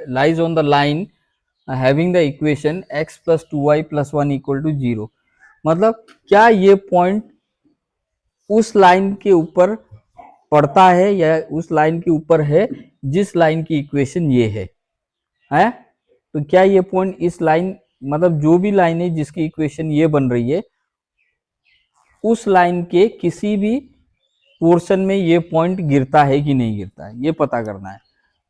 lies on the line having the equation x plus 2y plus 1 equal to 0। मतलब क्या ये पॉइंट उस line के ऊपर पड़ता है या उस लाइन के ऊपर है जिस लाइन की इक्वेशन ये है? तो क्या ये पॉइंट इस लाइन, मतलब जो भी लाइन है जिसकी इक्वेशन ये बन रही है उस लाइन के किसी भी पोर्शन में ये पॉइंट गिरता है कि नहीं गिरता है, ये पता करना है।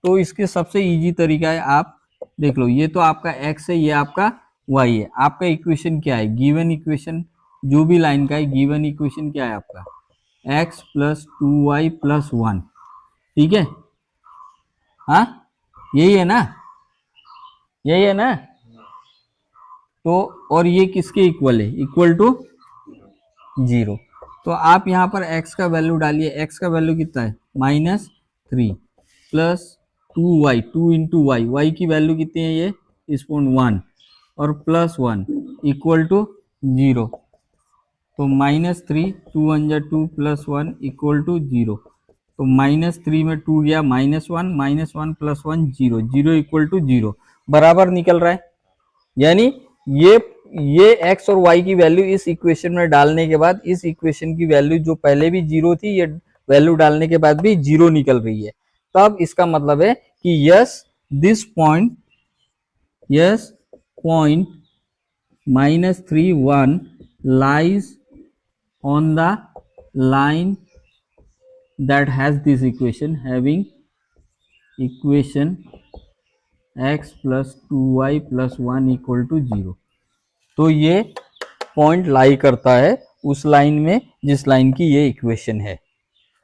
तो इसके सबसे इजी तरीका है, आप देख लो, ये तो आपका x है, ये आपका y है, आपका इक्वेशन क्या है, गिवन इक्वेशन जो भी लाइन का है, गिवन इक्वेशन क्या है आपका x प्लस 2y प्लस 1। ठीक है, हाँ यही है ना, यही है ना? तो और ये किसके इक्वल है, इक्वल टू 0। तो आप यहाँ पर x का वैल्यू डालिए, x का वैल्यू कितना है -3 plus 2y, 2 into Y, Y की वैल्यू कितनी है ये इस पॉइंट 1, और प्लस 1 इक्वल टू 0। तो -3, 2 1 जा 2 प्लस 1 इक्वल टू 0। तो -3 में 2 गया -1 प्लस 1 0, 0 इक्वल टू 0 बराबर निकल रहा है। यानी ये x और y की वैल्यू इस इक्वेशन में डालने के बाद इस इक्वेशन की वैल्यू जो पहले भी 0 थी, ये वैल्यू डालने के बाद भी 0 निकल रही है। तब इसका मतलब है कि yes this point, yes point -3 1 lies on the line that has this equation, having equation x plus 2y plus 1 equal to 0। तो ये पॉइंट लाई करता है उस लाइन में जिस लाइन की ये इक्वेशन है।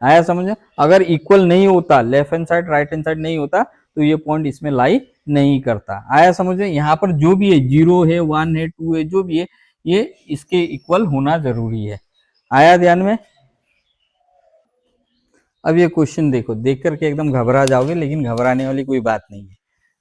आया समझ में? अगर इक्वल नहीं होता, left hand side right hand side नहीं होता, तो ये पॉइंट इसमें लाई नहीं करता। आया समझ में? यहाँ पर जो भी है 0 है 1 है 2 है जो भी है, ये इसके इक्वल होना जरूरी है। आया ध्यान में? अब ये क्वेश्चन देखो, देख करके एकदम घबरा जाओगे, लेकिन घबराने वाली कोई बात नहीं है।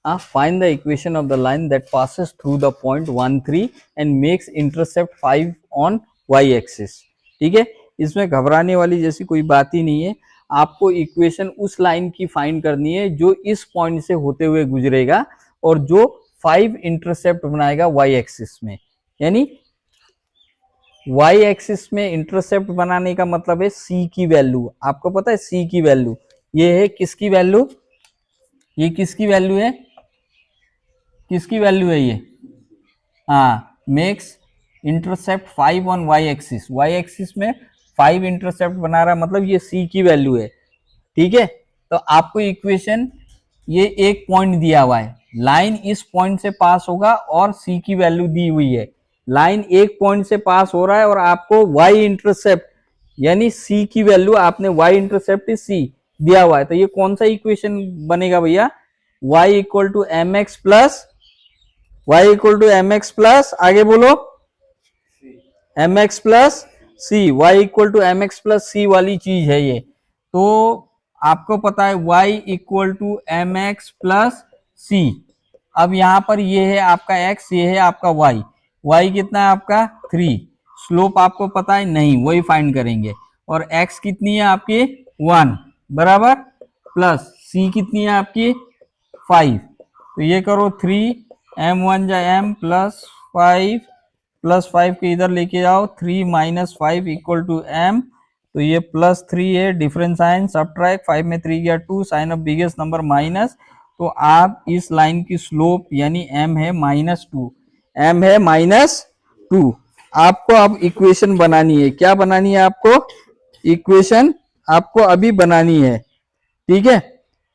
Find the equation of the line that passes through the point 1 3 and makes intercept 5 on y axis। ठीक है, इसमें घबराने वाली जैसी कोई बात ही नहीं है। आपको इक्वेशन उस लाइन की फाइंड करनी है जो इस पॉइंट से होते हुए गुजरेगा और जो 5 इंटरसेप्ट बनाएगा y एक्सिस में। यानी y एक्सिस में इंटरसेप्ट बनाने का मतलब है c की वैल्यू। आपको पता है c की वैल्यू ये है किसकी वैल्यू? ये किसकी वैल्यू है, किसकी वैल्यू है ये, हाँ makes intercept 5 on Y axis में 5 इंटरसेप्ट बना रहा है, मतलब ये सी की वैल्यू है। ठीक है, तो आपको इक्वेशन, ये एक पॉइंट दिया हुआ है, लाइन इस पॉइंट से पास होगा और सी की वैल्यू दी हुई है, लाइन एक पॉइंट से पास हो रहा है और आपको वाई इंटरसेप्ट यानी सी की वैल्यू, आपने वाई इंटरसेप्ट सी दिया हुआ है, तो ये कौन सा इक्वेशन बनेगा भैया, y equal to M X plus, Y equal to M X plus, आगे बोलो M X plus C, Y equal to M X plus C वाली चीज है ये। तो आपको पता है y equal to M X plus C. अब यहां पर ये है आपका x, ये है आपका y कितना है आपका 3, स्लोप आपको पता है नहीं, वही फाइंड करेंगे, और x कितनी है आपकी 1 बराबर, प्लस c कितनी है आपकी 5, तो ये करो 3 m1 जा m प्लस 5 के इधर लेके जाओ, 3 माइनस 5 इक्वल टू m, तो ये प्लस 3 है, डिफरेंस साइन सब्ट्रैक्ट, 5 में 3 गया 2, sign of biggest number minus, तो आप इस लाइन की स्लोप यानी m है -2, m है -2। आपको अब इक्वेशन बनानी है, क्या बनानी है आपको, इक्वेशन आपको अभी बनानी है। ठीक है,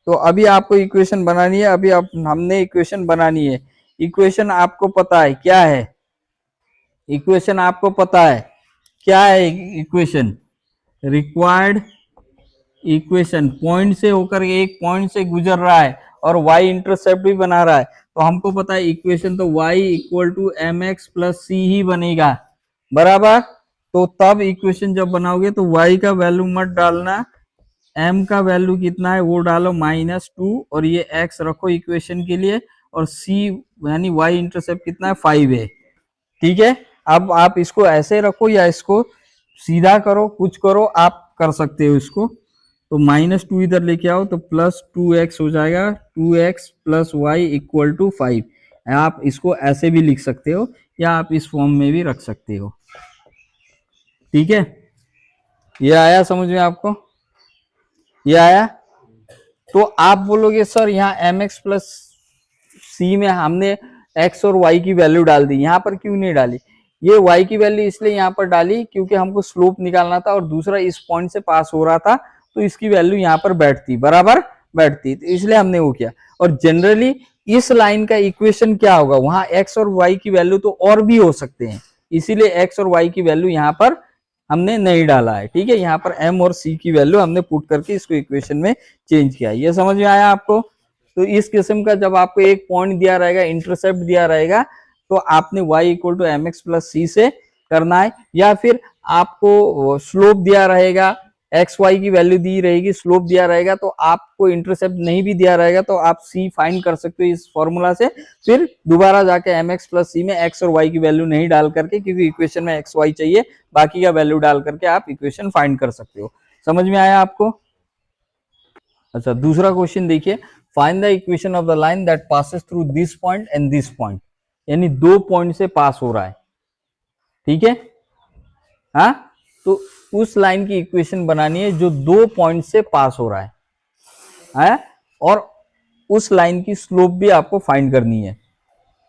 तो अभी आपको इक्वेशन बनानी है, अभी हमने इक्वेशन बनानी है। इक्वेशन आपको पता है क्या है, इक्वेशन आपको पता है क्या है, इक्वेशन रिक्वायर्ड इक्वेशन, पॉइंट से होकर एक पॉइंट से गुजर रहा है और y इंटरसेप्ट भी बना रहा है, तो हमको पता है इक्वेशन तो y equal to M X plus C ही बनेगा बराबर। तो तब इक्वेशन जब बनाओगे तो y का वैल्यू मत डालना, m का वैल्यू कितना है वो डालो -2, और ये x रखो इक्वेशन के लिए, और c यानी y इंटरसेप्ट कितना है 5 है। ठीक है, अब आप इसको ऐसे रखो या इसको सीधा करो, कुछ करो, आप कर सकते हो इसको, तो -2 इधर लेके आओ तो +2x हो जाएगा, 2x plus Y equal to 5। आप इसको ऐसे भी लिख सकते हो या आप इस फॉर्म में भी रख सकते हो। ठीक है, ये आया समझ में आपको, ये आया। तो आप बोलोगे सर यहाँ एम एक्स प्लस सी में हमने x और y की वैल्यू डाल दी, यहाँ पर क्यों नहीं डाली, ये y की वैल्यू इसलिए यहाँ पर डाली क्योंकि हमको स्लोप निकालना था और दूसरा इस पॉइंट से पास हो रहा था, तो इसकी वैल्यू यहाँ पर बैठती, बराबर बैठती, तो इसलिए हमने वो किया। और जनरली इस लाइन का इक्वेशन क्या होगा, वहां x और y की वैल्यू तो और भी हो सकते हैं, इसीलिए x और y की वैल्यू यहाँ पर हमने नहीं डाला है। ठीक है, यहाँ पर m और c की वैल्यू हमने पुट करके इसको इक्वेशन में चेंज किया। ये समझ में आया आपको। तो इस किस्म का जब आपको एक पॉइंट दिया रहेगा, इंटरसेप्ट दिया रहेगा, तो आपने y equal to M X plus C से करना है, या फिर आपको स्लोप दिया रहेगा, एक्स वाई की वैल्यू दी रहेगी, स्लोप दिया रहेगा, तो आपको इंटरसेप्ट नहीं भी दिया रहेगा तो आप सी फाइंड कर सकते हो इस फॉर्मूला से, फिर दोबारा जाके एम एक्स प्लस सी में एक्स और वाई की वैल्यू नहीं डाल करके, क्योंकि इक्वेशन में एक्स वाई चाहिए, बाकी का वैल्यू डाल करके आप इक्वेशन फाइंड कर सकते हो। समझ में आया आपको। अच्छा, दूसरा क्वेश्चन देखिए, find the equation of the line that passes through this point and this point, यानी दो पॉइंट से पास हो रहा है। ठीक है, हाँ, तो उस लाइन की इक्वेशन बनानी है जो दो पॉइंट से पास हो रहा है, और उस लाइन की स्लोप भी आपको फाइंड करनी है।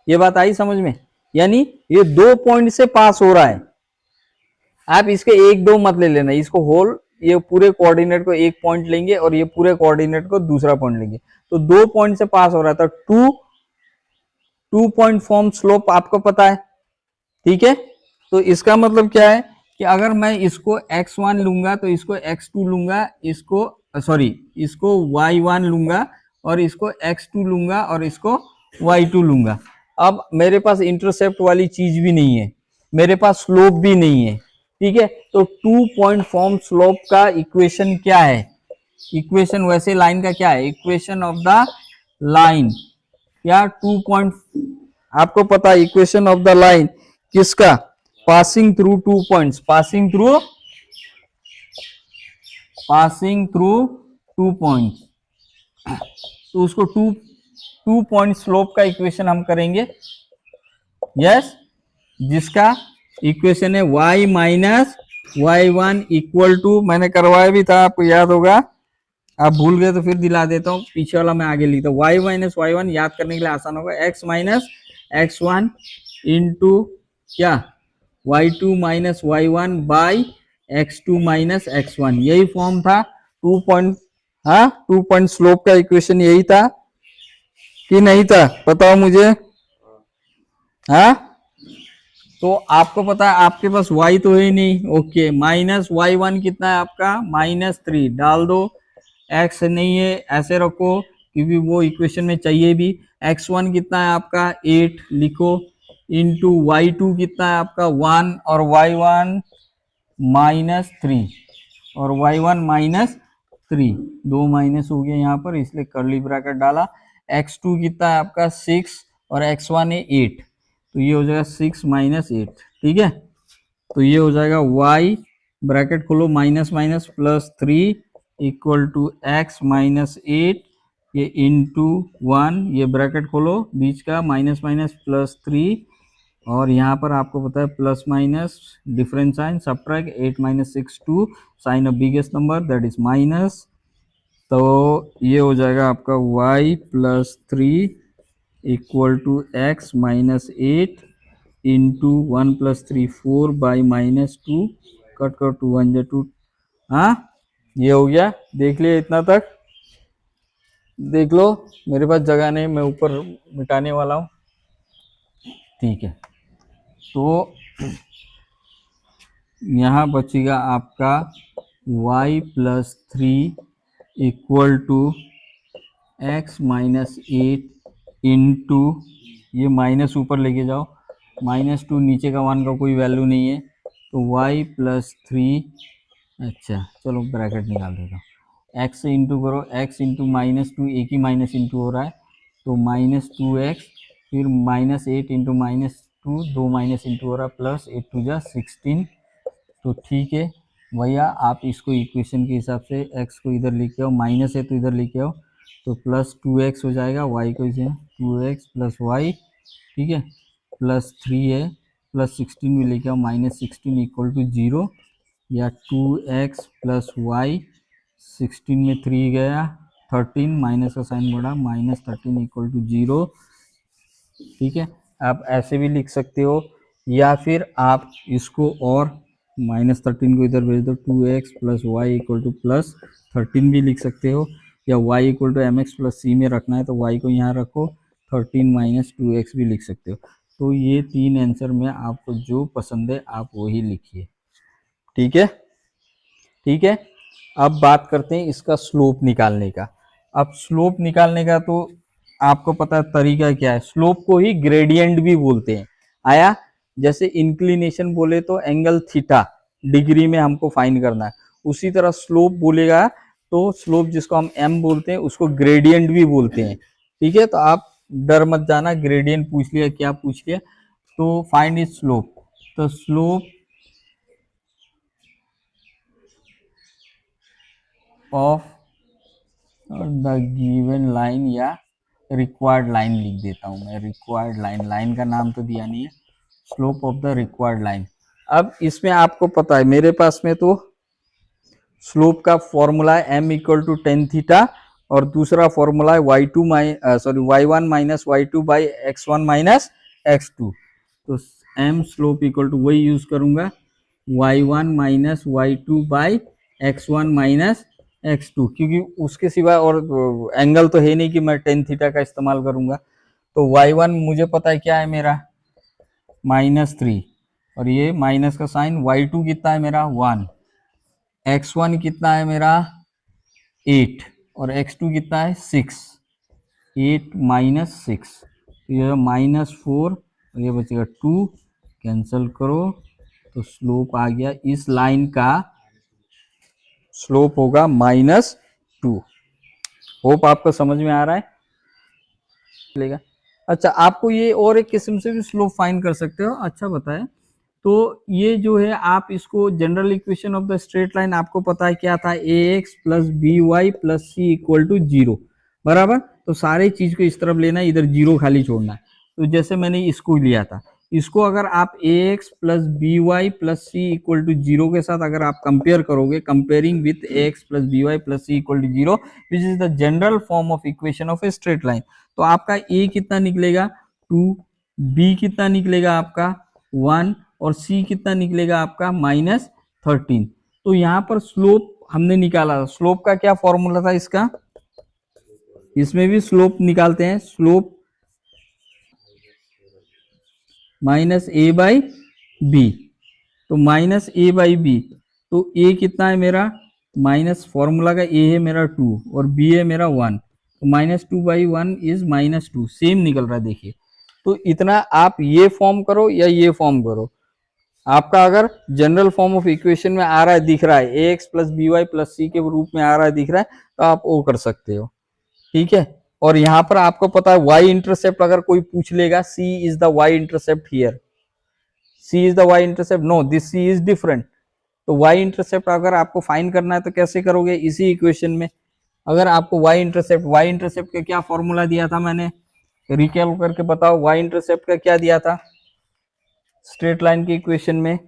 ये बात आई समझ में, यानी ये दो पॉइंट से पास हो रहा है, आप इसके एक दो मत ले लेना, इसको होल, ये पूरे कोऑर्डिनेट को एक पॉइंट लेंगे और ये पूरे कोऑर्डिनेट को दूसरा पॉइंट लेंगे, तो दो पॉइंट से पास हो रहा था, टू पॉइंट फॉर्म स्लोप आपको पता है। ठीक है, तो इसका मतलब क्या है कि अगर मैं इसको x1 लूंगा तो इसको x2 लूंगा, इसको इसको y1 लूंगा और इसको x2 लूंगा और इसको y2 लूंगा। अब मेरे पास इंटरसेप्ट वाली चीज भी नहीं है, मेरे पास स्लोप भी नहीं है। ठीक है, तो 2 पॉइंट फॉर्म स्लोप का इक्वेशन क्या है, इक्वेशन वैसे लाइन का क्या है, इक्वेशन ऑफ द लाइन, या 2 पॉइंट, आपको पता है इक्वेशन ऑफ द लाइन किसका, passing through 2 points, passing through 2 points, तो उसको 2 पॉइंट स्लोप का इक्वेशन हम करेंगे। यस, जिसका इक्वेशन है y minus y1 equal to, मैंने करवाया भी था आपको याद होगा, आप भूल गए तो फिर दिला देता हूँ, पीछे वाला मैं आगे लिखता हूँ। वाई माइनस वाई वन याद करने के लिए आसान होगा, X minus X one into क्या Y two minus Y one by X two minus X one. यही फॉर्म था 2 पॉइंट, हाँ 2 पॉइंट स्लोप का इक्वेशन यही था कि नहीं था, बताओ मुझे। हाँ तो आपको पता है आपके पास y तो है ही नहीं, ओके माइनस वाई वन कितना है आपका -3 डाल दो, x नहीं है ऐसे रखो क्योंकि वो इक्वेशन में चाहिए भी। x1 कितना है आपका 8 लिखो, इंटू y2 कितना है आपका 1 और y1 -3 और y1 -3, दो माइनस हो गया यहाँ पर इसलिए कर्ली ब्रैकेट डाला। x2 कितना है आपका 6 और x1 है 8, तो ये हो जाएगा 6 - 8, ठीक है। तो ये हो जाएगा y ब्रैकेट खोलो minus minus +3 equal to x -8 ये इंटू 1, ये ब्रैकेट खोलो बीच का माइनस माइनस +3 और यहाँ पर आपको पता है plus minus difference sign subtract 8 - 6 2 sign of biggest number that is minus. तो ये हो जाएगा आपका y +3 equal to x -8 into 1 + 3 4 by -2 cut कर 2 1 जा 2। हाँ ये हो गया, देख लिया इतना तक, देख लो मेरे पास जगह नहीं, मैं ऊपर मिटाने वाला हूँ, ठीक है। तो यहाँ बचेगा आपका y +3 equal to x -8 into ये माइनस ऊपर लेके जाओ, -2 नीचे का 1 का कोई वैल्यू नहीं है तो y +3, अच्छा चलो ब्रैकेट निकाल देता हूँ, x से इंटू करो, x इंटू -2 एक ही माइनस इंटू हो रहा है तो -2x फिर -8 इंटू -2 दो माइनस इंटू हो रहा है प्लस 8 2 जा 16। तो ठीक है भैया आप इसको इक्वेशन के हिसाब से x को इधर लेके आओ, माइनस है तो इधर लेके आओ तो +2x हो जाएगा, y को इसे 2x + y, ठीक है, +3 है +16 भी लेके आओ -16 इक्वल टू 0 या 2x + y 16 में 3 गया 13 माइनस का साइन बढ़ा -13 इक्वल टू 0, ठीक है। आप ऐसे भी लिख सकते हो या फिर आप इसको और -13 को इधर भेज दो 2x + y इक्वल टू +13 भी लिख सकते हो, या y equal to mx + c में रखना है तो y को यहाँ रखो 13 - 2x भी लिख सकते हो। तो ये 3 आंसर में आपको जो पसंद है आप वही लिखिए, ठीक है, ठीक है। अब बात करते हैं इसका स्लोप निकालने का। अब स्लोप निकालने का तो आपको पता है तरीका क्या है, स्लोप को ही ग्रेडियंट भी बोलते हैं। आया, जैसे इंक्लिनेशन बोले तो एंगल थीटा डिग्री में हमको फाइंड करना है, उसी तरह स्लोप बोलेगा तो स्लोप जिसको हम m बोलते हैं उसको ग्रेडियंट भी बोलते हैं, ठीक है। तो आप डर मत जाना, ग्रेडियंट पूछ लिया क्या पूछ लिया, तो फाइंड इज स्लोप, तो slope of the given line या रिक्वायर्ड लाइन लिख देता हूं मैं, रिक्वायर्ड लाइन, लाइन का नाम तो दिया नहीं है, slope of the required line. अब इसमें आपको पता है मेरे पास में तो स्लोप का फॉर्मूला है m equal to tan theta और दूसरा फॉर्मूला है y1 minus y2 by x1 minus x2। तो m स्लोप इक्वल टू वही यूज करूंगा y1 minus y2 by x1 minus x2, क्योंकि उसके सिवा और एंगल तो है नहीं कि मैं टेन थीटा का इस्तेमाल करूंगा। तो y1 मुझे पता है क्या है मेरा -3 और ये माइनस का साइन, y2 कितना है मेरा 1, x1 कितना है मेरा 8 और x2 कितना है 6, 8 - 6 तो ये -4 और ये बचेगा 2, कैंसिल करो तो स्लोप आ गया, इस लाइन का स्लोप होगा -2। होप आपको समझ में आ रहा है चलेगा। अच्छा आपको ये और एक किस्म से भी स्लोप फाइंड कर सकते हो, अच्छा बताए तो ये जो है आप इसको general equation of the straight line आपको पता है क्या था, ax + by + c = 0 बराबर। तो सारे चीज को इस तरफ लेना है, इधर 0 खाली छोड़ना है। तो जैसे मैंने इसको लिया था इसको अगर आप ax plus B Y plus C equal to zero के साथ अगर आप कंपेयर करोगे, comparing with ax plus B Y plus C equal to zero which is the general form of equation of a straight line, तो आपका a कितना निकलेगा 2, b कितना निकलेगा आपका 1 और c कितना निकलेगा आपका -13। तो यहाँ पर स्लोप हमने निकाला, स्लोप का क्या फॉर्मूला था इसका, इसमें भी स्लोप निकालते हैं, slope minus A by B, तो माइनस ए बाई बी, तो ए कितना है मेरा माइनस, फॉर्मूला का ए है मेरा 2 और बी है मेरा 1, तो -2/1 इज -2, सेम निकल रहा है देखिए। तो इतना आप ये फॉर्म करो या ये फॉर्म करो, आपका अगर जनरल फॉर्म ऑफ इक्वेशन में आ रहा है, दिख रहा है ax plus B Y plus C के रूप में आ रहा है, दिख रहा है, तो आप वो कर सकते हो, ठीक है। और यहाँ पर आपको पता है y इंटरसेप्ट अगर कोई पूछ लेगा, c is the y intercept here, c is the y intercept, no this c is different. तो y इंटरसेप्ट अगर आपको फाइंड करना है तो कैसे करोगे, इसी इक्वेशन में अगर आपको y इंटरसेप्ट का क्या फॉर्मूला दिया था, मैंने रिकैल करके बताओ, y इंटरसेप्ट का क्या दिया था स्ट्रेट लाइन के इक्वेशन में,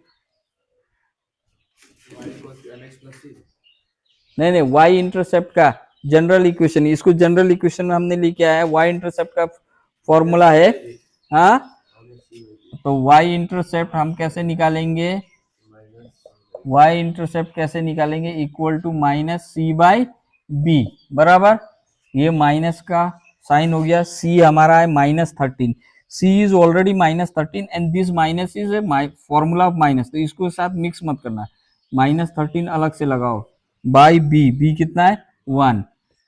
नहीं y इंटरसेप्ट का जनरल इक्वेशन, इसको जनरल इक्वेशन में हमने लिखे आया है, y इंटरसेप्ट का फॉर्मूला है, हाँ, तो y इंटरसेप्ट हम कैसे निकालेंगे, y इंटरसेप्ट कैसे निकालेंगे, इक्वल टू -c/b, बराबर, ये माइनस का साइन हो गया, c हमारा है -13, c is already -13 and this minus is a formula of minus, तो इसको साथ मिक्स मत करना, -13 अलग से लगाओ, बाई b कितना है 1,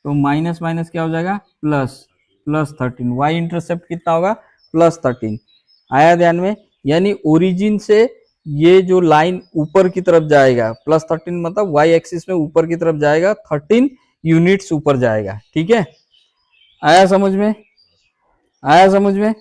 तो माइनस माइनस क्या हो जाएगा +13, y इंटरसेप्ट कितना होगा +13, आया ध्यान में, यानी ओरिजिन से ये जो लाइन ऊपर की तरफ जाएगा, +13 मतलब y एक्सिस में ऊपर की तरफ जाएगा, 13 यूनिट्स ऊपर जाएगा, ठीक है, आया समझ में, आया समझ में।